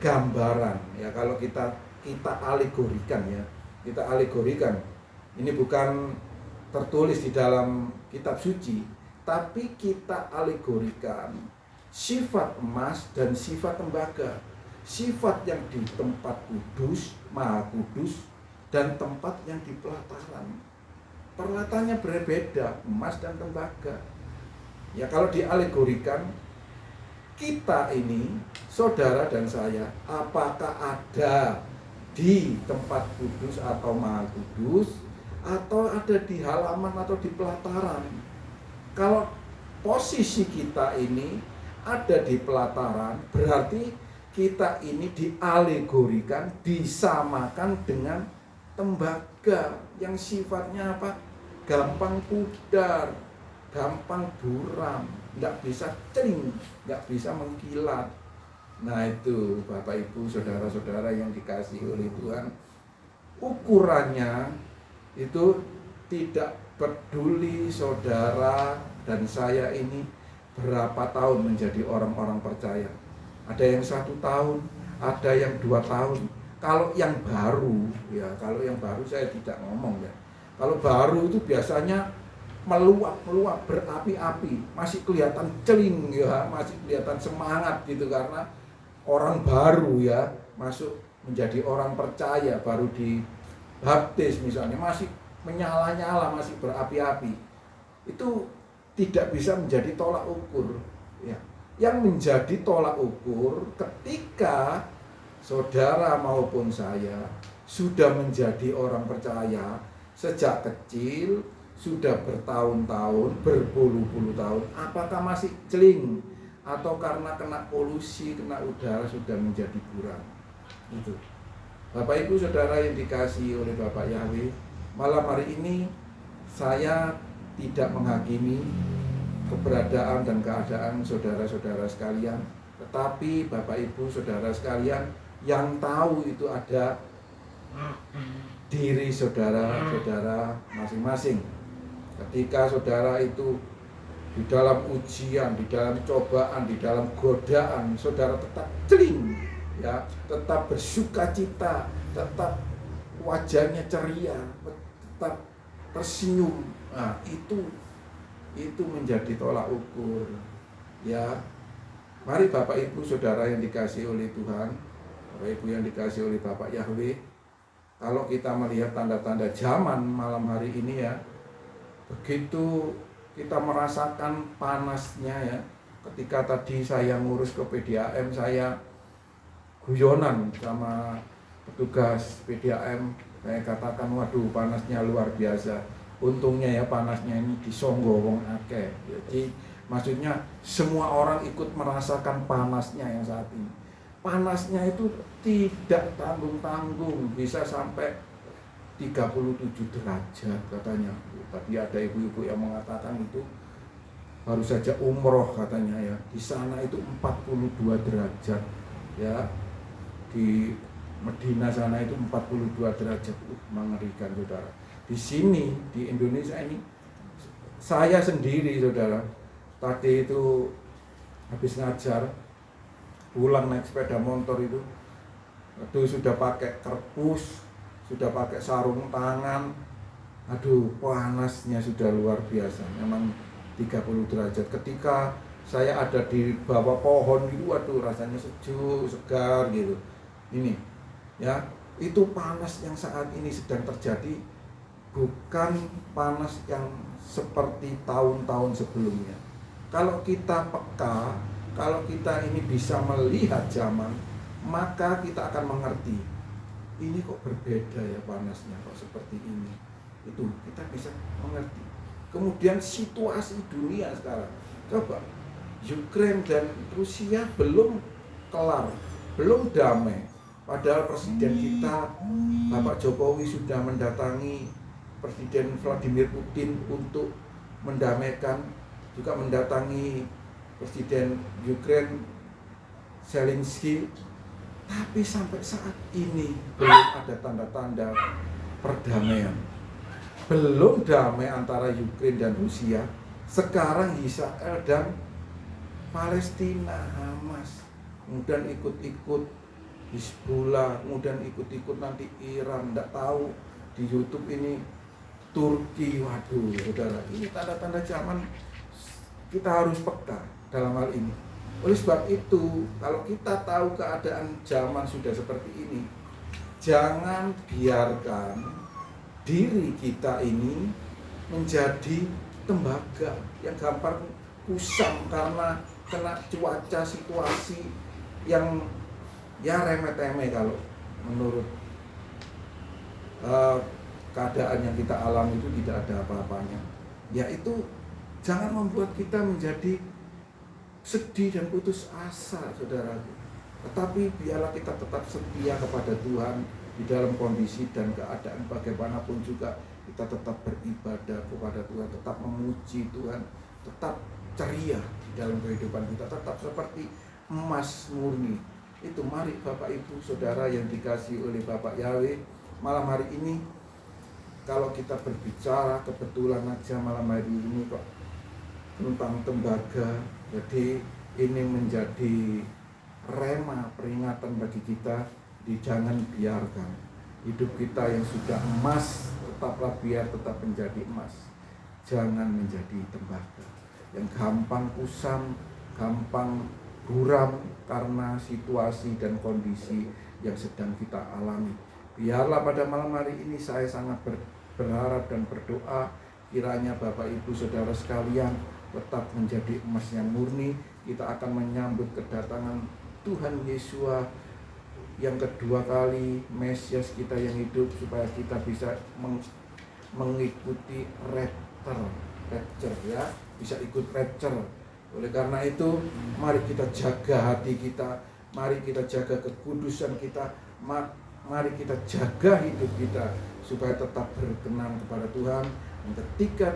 gambaran ya, kalau kita alegorikan ya, kita alegorikan. Ini bukan tertulis di dalam kitab suci, tapi kita alegorikan sifat emas dan sifat tembaga, sifat yang di tempat kudus, maha kudus, dan tempat yang di pelataran. Perlatannya berbeda, emas dan tembaga. Ya kalau dialegorikan, kita ini, saudara dan saya, apakah ada di tempat kudus atau maha kudus, atau ada di halaman atau di pelataran? Kalau posisi kita ini ada di pelataran, berarti kita ini dialegorikan, disamakan dengan tembaga yang sifatnya apa? Gampang pudar, gampang buram, nggak bisa celing, nggak bisa mengkilat. Nah itu Bapak Ibu saudara-saudara yang dikasihi oleh Tuhan, ukurannya itu tidak peduli saudara dan saya ini berapa tahun menjadi orang-orang percaya. Ada yang 1 tahun, ada yang 2 tahun. Kalau yang baru ya, kalau yang baru saya tidak ngomong ya. Kalau baru itu biasanya meluap berapi-api, masih kelihatan celing ya, masih kelihatan semangat gitu, karena orang baru ya, masuk menjadi orang percaya, baru dibaptis misalnya, masih menyala-nyala, masih berapi-api. Itu tidak bisa menjadi tolak ukur ya. Yang menjadi tolak ukur ketika saudara maupun saya sudah menjadi orang percaya sejak kecil, sudah bertahun-tahun, berpuluh-puluh tahun, apakah masih celing atau karena kena polusi, kena udara sudah menjadi buram. Itu Bapak Ibu saudara yang dikasihi oleh Bapak Yahweh, malam hari ini saya tidak menghakimi keberadaan dan keadaan saudara-saudara sekalian, tetapi Bapak Ibu saudara sekalian yang tahu itu ada diri saudara-saudara masing-masing. Ketika saudara itu di dalam ujian, di dalam cobaan, di dalam godaan, saudara tetap celing ya, tetap bersukacita, tetap wajahnya ceria, tetap tersenyum. Nah, itu menjadi tolak ukur ya. Mari Bapak Ibu saudara yang dikasihi oleh Tuhan, Bapak Ibu yang dikasihi oleh Bapak Yahweh, kalau kita melihat tanda-tanda zaman malam hari ini ya, begitu kita merasakan panasnya ya. Ketika tadi saya ngurus ke PDAM, saya guyonan sama petugas PDAM, saya katakan waduh panasnya luar biasa. Untungnya ya panasnya ini disonggo wong akeh. Jadi maksudnya semua orang ikut merasakan panasnya yang saat ini. Panasnya itu tidak tanggung-tanggung, bisa sampai 37 derajat katanya. Tadi ada ibu-ibu yang mengatakan itu baru saja umroh katanya ya. Di sana itu 42 derajat ya. Di Medina sana itu 42 derajat. Mengerikan saudara. Di sini di Indonesia ini saya sendiri saudara, tadi itu habis ngajar pulang naik sepeda motor itu sudah pakai kerpus, sudah pakai sarung tangan. Aduh, panasnya sudah luar biasa. Memang 30 derajat. Ketika saya ada di bawah pohon gitu, waduh rasanya sejuk, segar gitu. Ini ya, Itu panas yang saat ini sedang terjadi, bukan panas yang seperti tahun-tahun sebelumnya. Kalau kita peka, kalau kita ini bisa melihat zaman, maka kita akan mengerti, ini kok berbeda ya panasnya, kok seperti ini. Itu kita bisa mengerti. Kemudian situasi dunia sekarang, coba, Ukraina dan Rusia belum kelar, belum damai. Padahal presiden kita, Bapak Jokowi, sudah mendatangi Presiden Vladimir Putin untuk mendamaikan, juga mendatangi Presiden Ukraina Zelensky. Tapi sampai saat ini belum ada tanda-tanda perdamaian. Belum damai antara Ukraina dan Rusia. Sekarang Israel dan Palestina, Hamas, kemudian ikut-ikut Hizbullah, kemudian ikut-ikut nanti Iran, tidak tahu di YouTube ini Turki. Waduh, saudara, ini tanda-tanda zaman. Kita harus peka dalam hal ini. Oleh sebab itu, kalau kita tahu keadaan zaman sudah seperti ini, jangan biarkan diri kita ini menjadi tembaga yang gampang kusam karena kena cuaca, situasi yang ya remeh-temeh kalau menurut keadaan yang kita alami itu tidak ada apa-apanya. Yaitu jangan membuat kita menjadi sedih dan putus asa, saudara. Tetapi biarlah kita tetap setia kepada Tuhan di dalam kondisi dan keadaan bagaimanapun juga. Kita tetap beribadah kepada Tuhan, tetap memuji Tuhan, tetap ceria di dalam kehidupan kita, tetap seperti emas murni. Itu mari Bapak Ibu Saudara yang dikasihi oleh Bapak Yahweh, malam hari ini kalau kita berbicara, kebetulan aja malam hari ini kok tentang tembaga. Jadi ini menjadi rema peringatan bagi kita, jangan biarkan hidup kita yang sudah emas, tetaplah biar tetap menjadi emas. Jangan menjadi tembaga yang gampang kusam, gampang buram karena situasi dan kondisi yang sedang kita alami. Biarlah pada malam hari ini saya sangat berharap dan berdoa kiranya Bapak Ibu Saudara sekalian tetap menjadi emas yang murni. Kita akan menyambut kedatangan Tuhan Yesus yang kedua kali, Mesias kita yang hidup, supaya kita bisa mengikuti rapture ya, bisa ikut rapture. Oleh karena itu, mari kita jaga hati kita, mari kita jaga kekudusan kita, mari kita jaga hidup kita supaya tetap berkenan kepada Tuhan. Dan ketika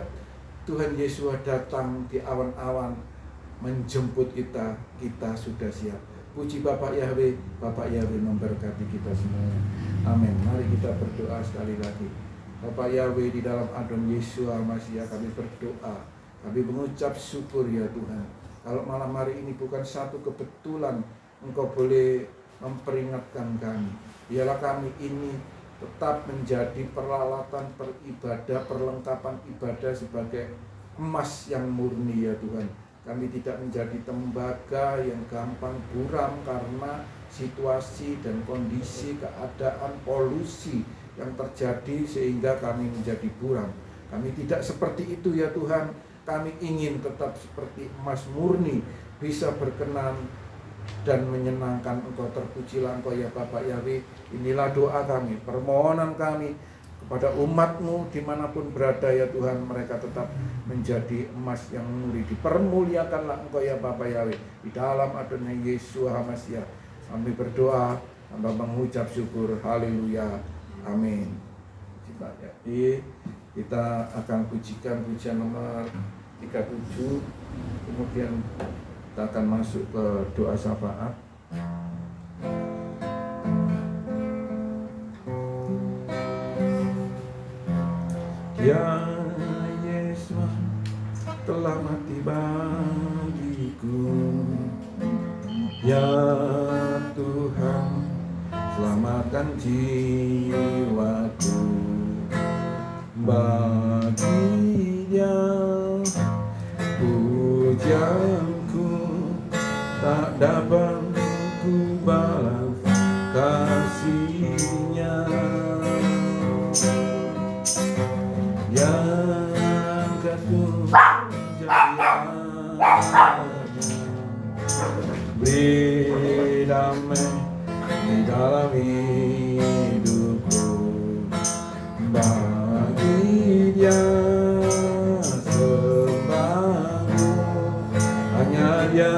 Tuhan Yesus datang di awan-awan menjemput kita, kita sudah siap. Puji Bapak Yahweh, Bapak Yahweh memberkati kita semua. Amin. Mari kita berdoa sekali lagi. Bapak Yahweh, di dalam Adon Yesus Al-Masih kami berdoa. Kami mengucap syukur ya Tuhan. Kalau malam hari ini bukan satu kebetulan Engkau boleh memperingatkan kami. Biarlah kami ini tetap menjadi peralatan beribadah, perlengkapan ibadah sebagai emas yang murni ya Tuhan. Kami tidak menjadi tembaga yang gampang buram karena situasi dan kondisi keadaan polusi yang terjadi sehingga kami menjadi buram. Kami tidak seperti itu ya Tuhan. Kami ingin tetap seperti emas murni, bisa berkenan dan menyenangkan Engkau. Terpujilah Engkau ya Bapak Yahweh. Inilah doa kami, permohonan kami kepada umat-Mu dimanapun berada ya Tuhan. Mereka tetap menjadi emas yang murni. Dipermuliakanlah Engkau ya Bapak Yahweh. Di dalam Adonai Yesus HaMashiach kami berdoa, hamba mengucap syukur. Haleluya. Amin. Jadi kita akan pujikan pujian nomor 37. Kemudian kita akan masuk ke doa syafaat. Ya Yesus telah mati bagiku, ya Tuhan selamatkan jiwaku. Bagi Dia pujianku tak dapat ku balas kasih-Nya. beri damai di dalam hidupku. Bagi Dia sembahku, hanya Dia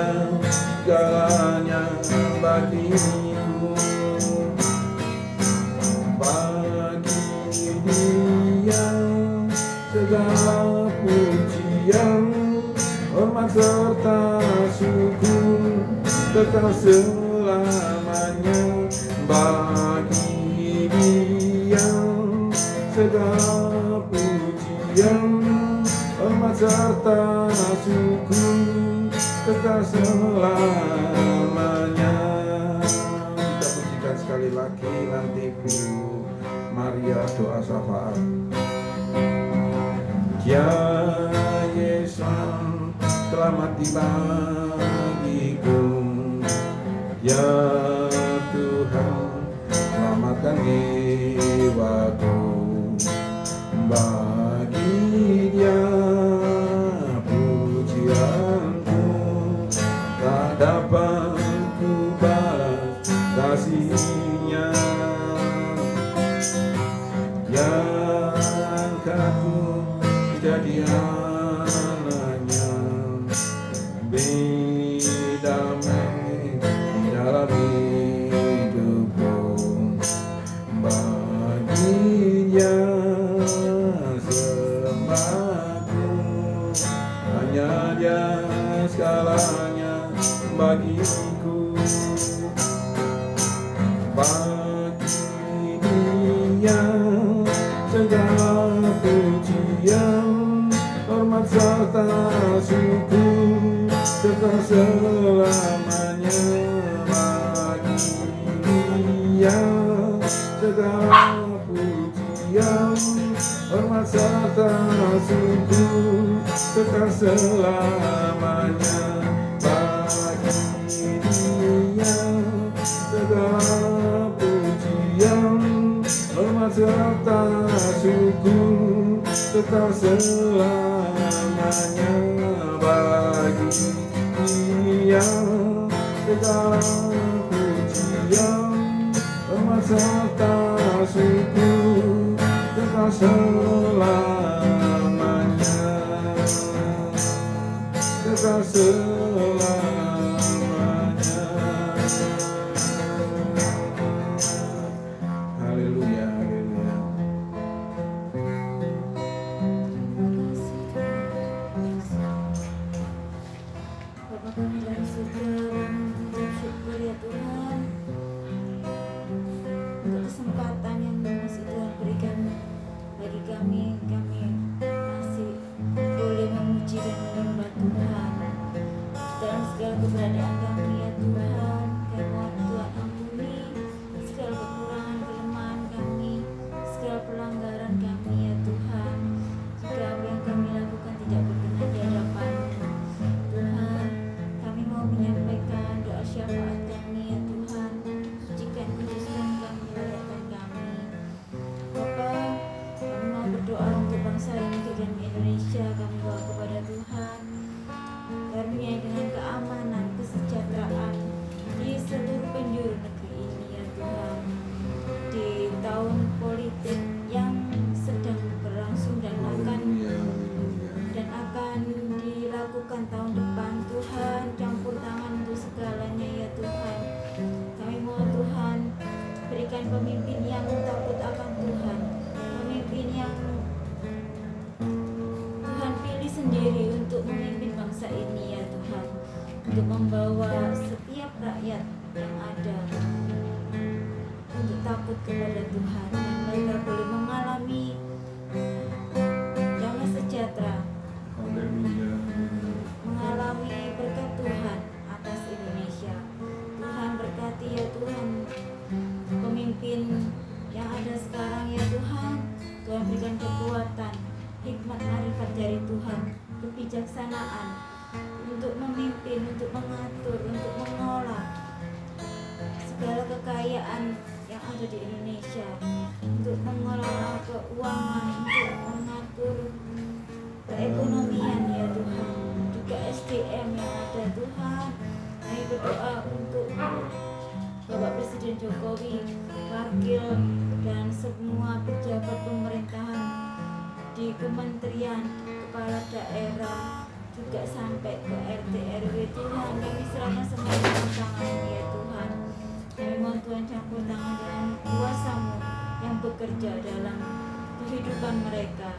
segalanya bagiku. Bagi Dia segala pujian, hormat serta syukur kekal selamanya. Bagi Dia segala pujian, hormat serta syukur kekal selamanya. Kita pujikan sekali lagi nanti Bu Maria doa syafaat. Ya Yesus telah mati bagiku, ya Tuhan selamatkan jiwaku. Bagi Dia pujianku, tak dapat ku balas kasih-Nya. Yang angkatku jadi anaknya, beri damai di dalam hidupku. Bagi Dia sembahku, hanya Dia segalanya bagiku. Bagi Dia segala pujian, hormat serta syukur kekal selamanya. Bagi Dia segala pujian, hormat serta syukur kekal selamanya. Bagi Dia segala pujian, hormat serta syukur kekal selamanya. Bagi Dia segala pujian, hormat serta syukur kekal selamanya. Kekal selamanya. Haleluya, haleluya. Bapa kami dari surga, kami mengucap syukur ya Tuhan untuk kesempatan yang masih Tuhan berikan bagi kami masih boleh memuji dan menyembah Tuhan dalam segala keberadaan kami ya Tuhan. Kami mohon Tuhan ampuni segala kekurangan kelemahan kami, segala pelanggaran kami ya Tuhan. Jika apa yang kami lakukan tidak berkenan di hadapan-Mu Tuhan, kami mau menyampaikan doa syafaat kami ya Tuhan. Sucikan kuduskan kami, layakan kami Bapa. Kami mau berdoa untuk bangsa dan negeri Indonesia. Kami bawa kepada Tuhan, karuniai dengan keamanan, kesejahteraan di seluruh penjuru negeri ini ya Tuhan. Di tahun politik yang sedang berlangsung dan akan dilakukan tahun depan Tuhan, campur tangan untuk segalanya ya Tuhan. Kami mohon Tuhan, berikan pemimpin yang takut akan Tuhan, pemimpin yang Tuhan pilih sendiri untuk memimpin bangsa ini ya Tuhan, untuk membawa setiap rakyat yang ada untuk takut kepada Tuhan, dan mereka boleh mengalami damai sejahtera, mengalami berkat Tuhan atas Indonesia. Tuhan berkati ya Tuhan pemimpin yang ada sekarang ya Tuhan. Tuhan berikan kekuatan, hikmat, marifat dari Tuhan, kebijaksanaan untuk memimpin, untuk mengatur, untuk mengolah segala kekayaan yang ada di Indonesia, untuk mengelola keuangan, untuk mengatur perekonomian ya Tuhan, juga SDM yang ada Tuhan. Kami berdoa untuk Bapak Presiden Jokowi, wakil dan semua pejabat pemerintahan di kementerian, kepala daerah, juga sampai ke RT RW Tuhan. Kami serahkan semua dalam tangan-Mu ya Tuhan. Kami mohon Tuhan campur tangan dengan kuasa-Mu yang bekerja dalam kehidupan mereka.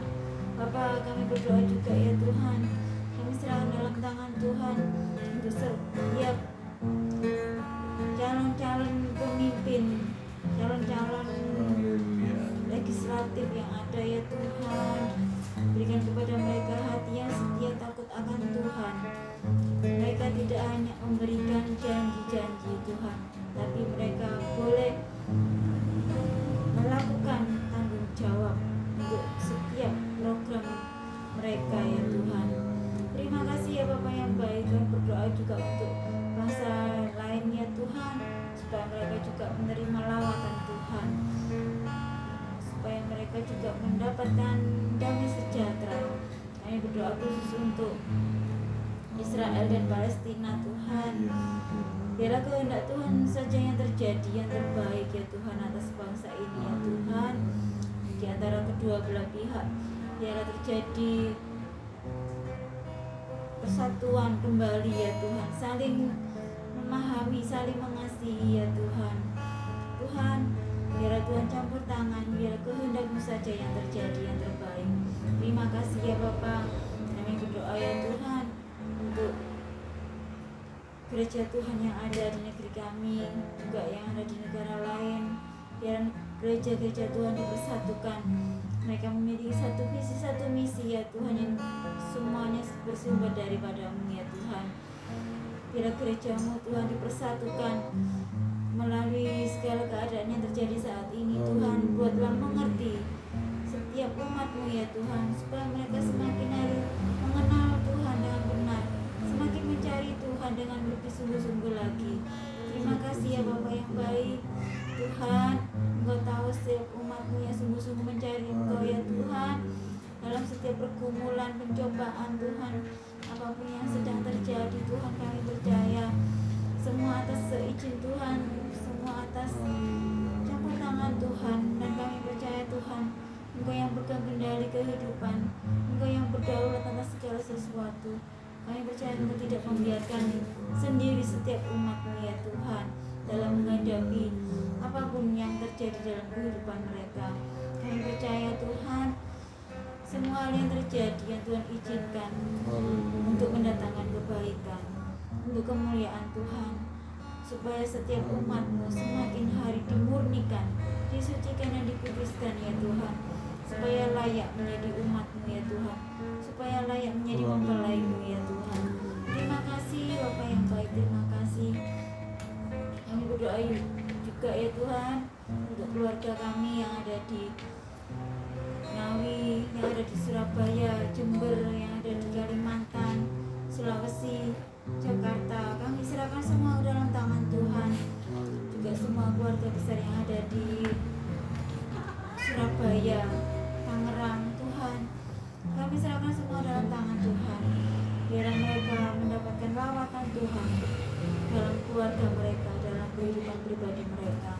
Bapa, kami berdoa juga ya Tuhan, kami serahkan dalam tangan Tuhan untuk setiap calon-calon pemimpin, calon-calon legislatif yang ada ya Tuhan. Berikan kepada mereka hati yang setia takut akan Tuhan. Mereka tidak hanya memberikan janji-janji Tuhan, tapi mereka boleh melakukan tanggung jawab untuk setiap program mereka ya Tuhan. Terima kasih ya Bapak yang baik. Kami berdoa juga untuk bangsa lainnya Tuhan, supaya mereka juga menerima lawatan Tuhan, supaya mereka juga mendapatkan damai sejahtera. Kami berdoa khusus untuk Israel dan Palestina Tuhan. Biarlah kehendak Tuhan saja yang terjadi, yang terbaik ya Tuhan atas bangsa ini ya Tuhan. Di antara kedua belah pihak biarlah terjadi persatuan kembali ya Tuhan, saling memahami, saling mengasihi ya Tuhan. Tuhan, biarlah Tuhan campur tangan, biarlah kehendak-Mu saja yang terjadi, yang terbaik. Terima kasih ya Bapa. Kami berdoa ya Tuhan untuk gereja Tuhan yang ada di negeri kami, juga yang ada di negara lain. Biar gereja-gereja Tuhan dipersatukan. Mereka memiliki satu visi, satu misi ya Tuhan, yang semuanya bersumber daripada-Mu ya Tuhan. Biar gereja-Mu Tuhan dipersatukan melalui segala keadaan yang terjadi saat ini Tuhan. Buatlah mengerti setiap umat-Mu ya Tuhan, supaya mereka semakin hari mengenal Tuhan dengan benar, semakin mencari Tuhan dengan lebih sungguh-sungguh lagi. Terima kasih ya Bapa yang baik Tuhan. Engkau tahu setiap umat-Mu yang sungguh-sungguh mencari Engkau ya Tuhan. Dalam setiap pergumulan, pencobaan Tuhan, apapun yang sedang terjadi Tuhan, kami percaya semua atas seizin Tuhan, semua atas campur tangan Tuhan. Dan kami percaya Tuhan, Engkau yang pegang kendali kehidupan, Engkau yang berdaulat atas segala sesuatu. Kami percaya Engkau tidak membiarkan sendiri setiap umat-Mu ya Tuhan, dalam menghadapi apapun yang terjadi dalam kehidupan mereka. Kami percaya Tuhan, semua hal yang terjadi yang Tuhan izinkan untuk mendatangkan kebaikan, untuk kemuliaan Tuhan, supaya setiap umat-Mu semakin hari dimurnikan, disucikan dan dikuduskan ya Tuhan, supaya layak menjadi umat-Mu ya Tuhan, supaya layak menjadi mempelai-Mu ya Tuhan. Terima kasih Bapa yang baik, terima kasih. Kami berdoa juga ya Tuhan untuk keluarga kami yang ada di Ngawi, yang ada di Surabaya, Jember, yang ada di Kalimantan, Sulawesi, Jakarta. Kami serahkan semua ke dalam tangan Tuhan. Juga semua keluarga besar yang ada di Surabaya, Tangerang, Tuhan, kami serahkan semua dalam tangan Tuhan. Biar mereka mendapatkan lawatan Tuhan dalam keluarga mereka, dalam kehidupan pribadi mereka.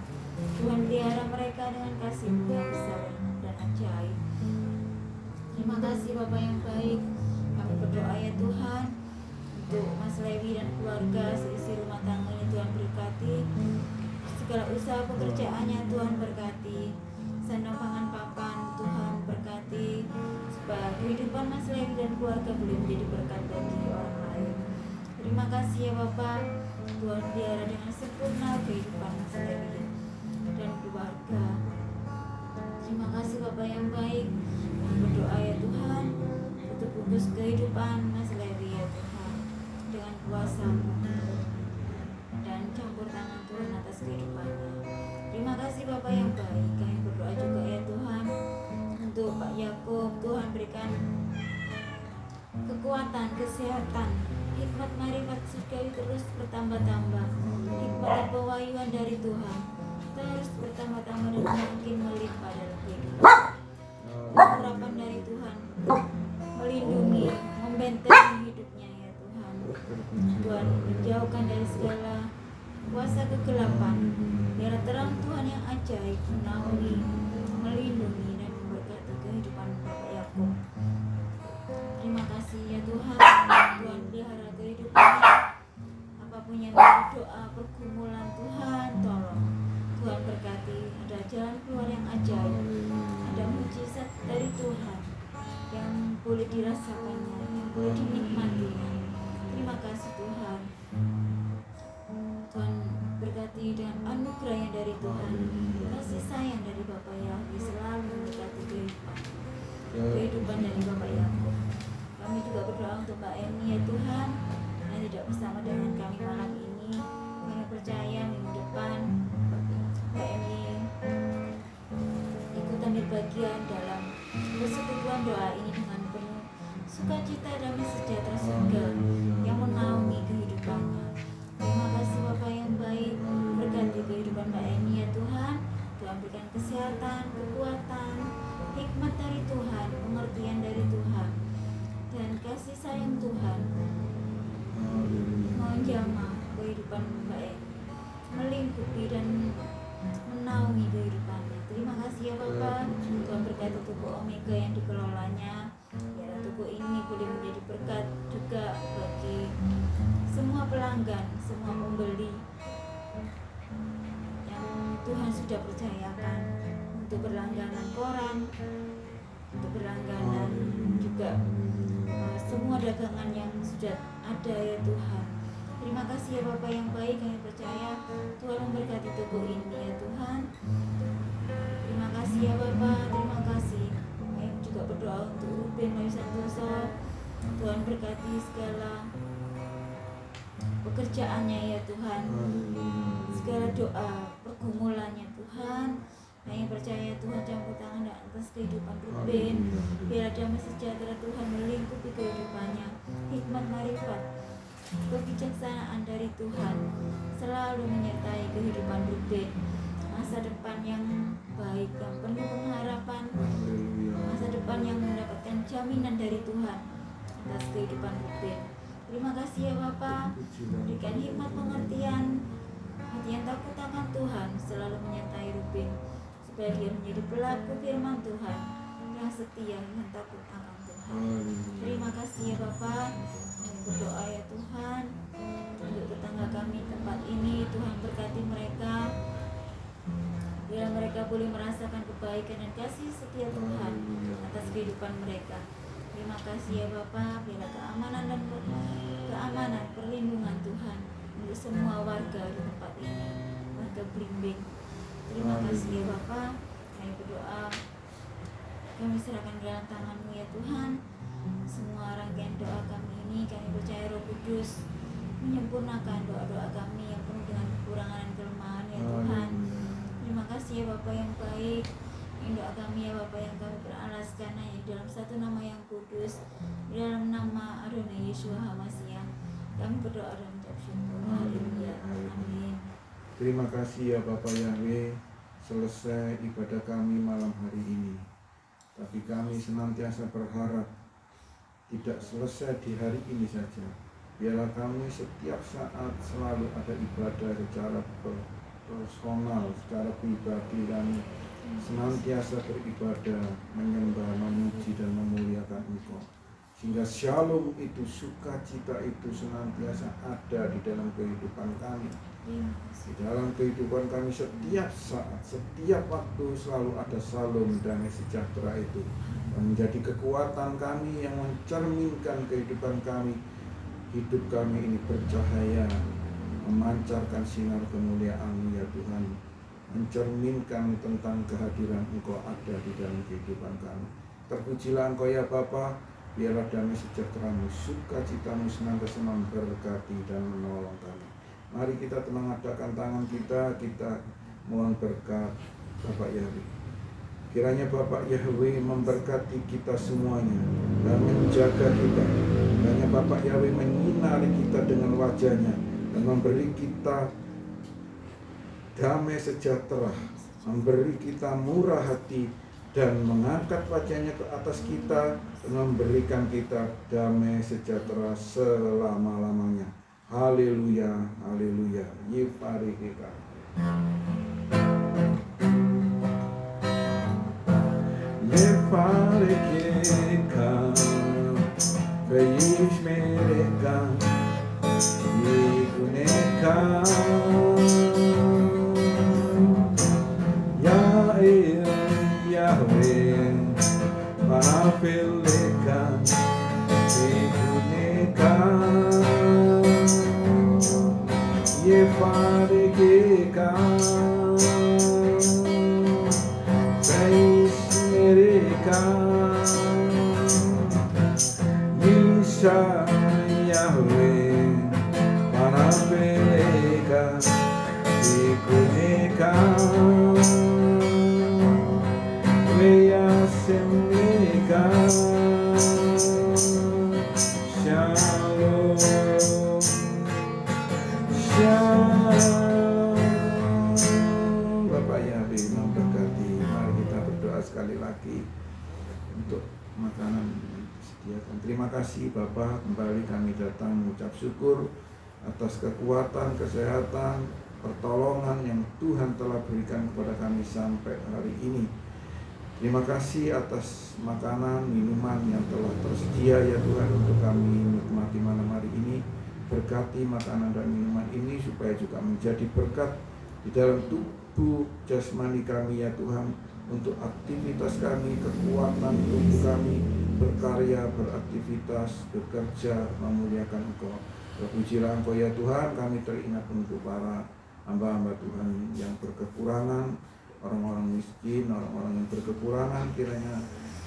Tuhan pelihara mereka dengan kasih-Mu yang besar dan ajaib. Terima kasih Bapa yang baik. Kami berdoa ya Tuhan untuk Mas Lewi dan keluarga, seisi rumah tangganya Tuhan berkati, segala usaha pekerjaannya Tuhan berkati, sandang pangan papan Tuhan berkati, supaya kehidupan Mas Lewi dan keluarga boleh menjadi berkat bagi orang lain. Terima kasih ya Bapa. Tuhan pelihara dengan sempurna kehidupan Mas Lewi dan keluarga. Terima kasih Bapa yang baik. Kami berdoa ya Tuhan untuk bungkus kehidupan Mas Lewi ya Tuhan dengan kuasa-Mu dan campur tangan Tuhan atas kehidupannya. Terima kasih Bapa yang baik. Kami berdoa juga ya Tuhan untuk Pak Yakub. Tuhan berikan kekuatan, kesehatan, hikmat marifat surgawi terus bertambah-tambah. Hikmat dan pewahyuan dari Tuhan terus bertambah-tambah dan makin melimpah dalam kehidupan. Harapan dari Tuhan melindungi Tuhan menjauhkan dari segala kuasa kegelapan. Biar terang Tuhan yang ajaib menaungi, melindungi dan memberkati kehidupan Bapak Yakub. Terima kasih ya Tuhan. Tuhan pelihara kehidupannya. Apapun yang menjadi doa pergumulan Tuhan, tolong Tuhan berkati. Ada jalan keluar yang ajaib, ada mujizat dari Tuhan yang boleh dirasakannya, yang boleh dinikmatinya. Terima kasih Tuhan. Tuhan berkati dengan anugerah yang dari Tuhan, kasih sayang dari Bapak Yahweh selalu memberkati kehidupan dari Bapak Yakub. Kami juga berdoa untuk Mbak Eni ya Tuhan, yang tidak bersama dengan kami malam ini. Kami percaya minggu depan Mbak Eni ikut ambil bagian dalam persekutuan doa ini dengan penuh sukacita, damai sejahtera surga yang menaungi kehidupannya. Terima kasih Bapak yang baik, berkati kehidupan Mbak Eni ya Tuhan. Tuhan berikan kesehatan, kekuatan, hikmat dari Tuhan, pengertian dari Tuhan, dan kasih sayang Tuhan menjamah kehidupan Mbak Eni, melingkupi dan menaungi kehidupannya. Terima kasih ya Bapak. Tuhan berkati toko Omega yang dikelolanya. Biar toko ini boleh menjadi berkat juga bagi semua pelanggan, semua pembeli yang Tuhan sudah percayakan untuk berlangganan koran, untuk berlangganan juga semua dagangan yang sudah ada ya Tuhan. Terima kasih ya Bapak yang baik, kami percaya Tuhan memberkati toko ini ya Tuhan. Terima kasih ya Bapak, terima kasih. Kami juga berdoa untuk Ruben Bayu Santoso. Tuhan berkati segala pekerjaannya ya Tuhan, segala doa pergumulannya Tuhan. Kami percaya Tuhan campur tangan atas kehidupan Ruben. Biar damai sejahtera Tuhan melingkupi kehidupannya, hikmat marifat, kebijaksanaan dari Tuhan selalu menyertai kehidupan Ruben. Masa depan yang baik, yang penuh pengharapan, masa depan yang mendapatkan jaminan dari Tuhan atas kehidupan Ruben. Terima kasih ya Bapak, berikan hikmat pengertian, hati yang takut akan Tuhan selalu menyertai Ruben, supaya dia menjadi pelaku firman Tuhan yang setia, yang takut akan Tuhan. Terima kasih ya Bapak. Kami berdoa ya Tuhan untuk tetangga kami tempat ini. Tuhan berkati mereka, biar mereka boleh merasakan kebaikan dan kasih setia Tuhan atas kehidupan mereka. Terima kasih ya Bapak. Biarlah keamanan dan perlindungan Tuhan untuk semua warga di tempat ini, warga Blimbing. Terima kasih ya Bapak. Kami berdoa, kami serahkan ke dalam tangan-Mu ya Tuhan. Semua rangkaian doa kami ini, kami percaya Roh Kudus menyempurnakan doa-doa kami yang penuh dengan kekurangan dan kelemahan ya Tuhan. Terima kasih ya Bapak yang baik. Ini doa kami ya Bapak yang kami beralaskan hanya di dalam satu nama yang kudus, di dalam nama Adonai Yeshua HaMashiach. Kami berdoa dan mengucap syukur. Haleluya. Amin. Terima kasih ya Bapak Yahweh. Selesai ibadah kami malam hari ini, tapi kami senantiasa berharap tidak selesai di hari ini saja. Biarlah kami setiap saat selalu ada ibadah secara personal, secara pribadi, dan senantiasa beribadah, menyembah, memuji dan memuliakan Engkau, sehingga shalom itu, sukacita itu senantiasa ada di dalam kehidupan kami, di dalam kehidupan kami. Setiap saat, setiap waktu selalu ada shalom, damai sejahtera itu menjadi kekuatan kami yang mencerminkan kehidupan kami. Hidup kami ini bercahaya, memancarkan sinar kemuliaan ya Tuhan, mencerminkan tentang kehadiran Engkau ada di dalam kehidupan kami. Terpujilah Engkau ya Bapa. Biarlah damai sejahtera-Mu, sukacita-Mu senantiasa memberkati dan menolong kami. Mari kita mengadapkan tangan kita mohon berkat Bapak Yahweh. Kiranya Bapak Yahweh memberkati kita semuanya dan menjaga kita. Kiranya Bapak Yahweh menyinari kita dengan wajah-Nya dan memberi kita damai sejahtera, memberi kita murah hati, dan mengangkat wajahnya ke atas kita dan memberikan kita damai sejahtera selama-lamanya. Haleluya, haleluya. Yifarikika. Yifarikika. Yishmereka. Yikuneka. Yahweh, Parapeleka, Ikuneka, Yefarekeka, Kaismereka, Yisha, Yahweh, Parapeleka, Ikuneka, Semika Shalom Shalom. Bapak Yahweh memberkati. Mari kita berdoa sekali lagi untuk makanan yang disediakan. Terima kasih Bapak, kembali kami datang mengucap syukur atas kekuatan, kesehatan, pertolongan yang Tuhan telah berikan kepada kami sampai hari ini. Terima kasih atas makanan, minuman yang telah tersedia ya Tuhan untuk kami nikmati malam hari ini. Berkati makanan dan minuman ini supaya juga menjadi berkat di dalam tubuh jasmani kami ya Tuhan, untuk aktivitas kami, kekuatan tubuh kami berkarya, beraktivitas, bekerja, memuliakan Engkau. Terpujilah Engkau ya Tuhan. Kami teringat untuk para hamba-hamba Tuhan yang berkekurangan, orang-orang miskin, orang-orang yang berkekurangan, kiranya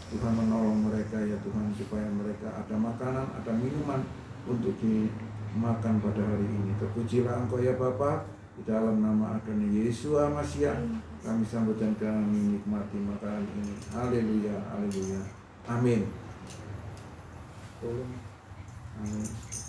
Tuhan menolong mereka ya Tuhan, supaya mereka ada makanan, ada minuman untuk dimakan pada hari ini. Terpujilah Engkau ya Bapa, di dalam nama Adonai Yesus Masias kami sambut dan kami nikmati makanan ini. Haleluya, haleluya, amin. Tolong, amin.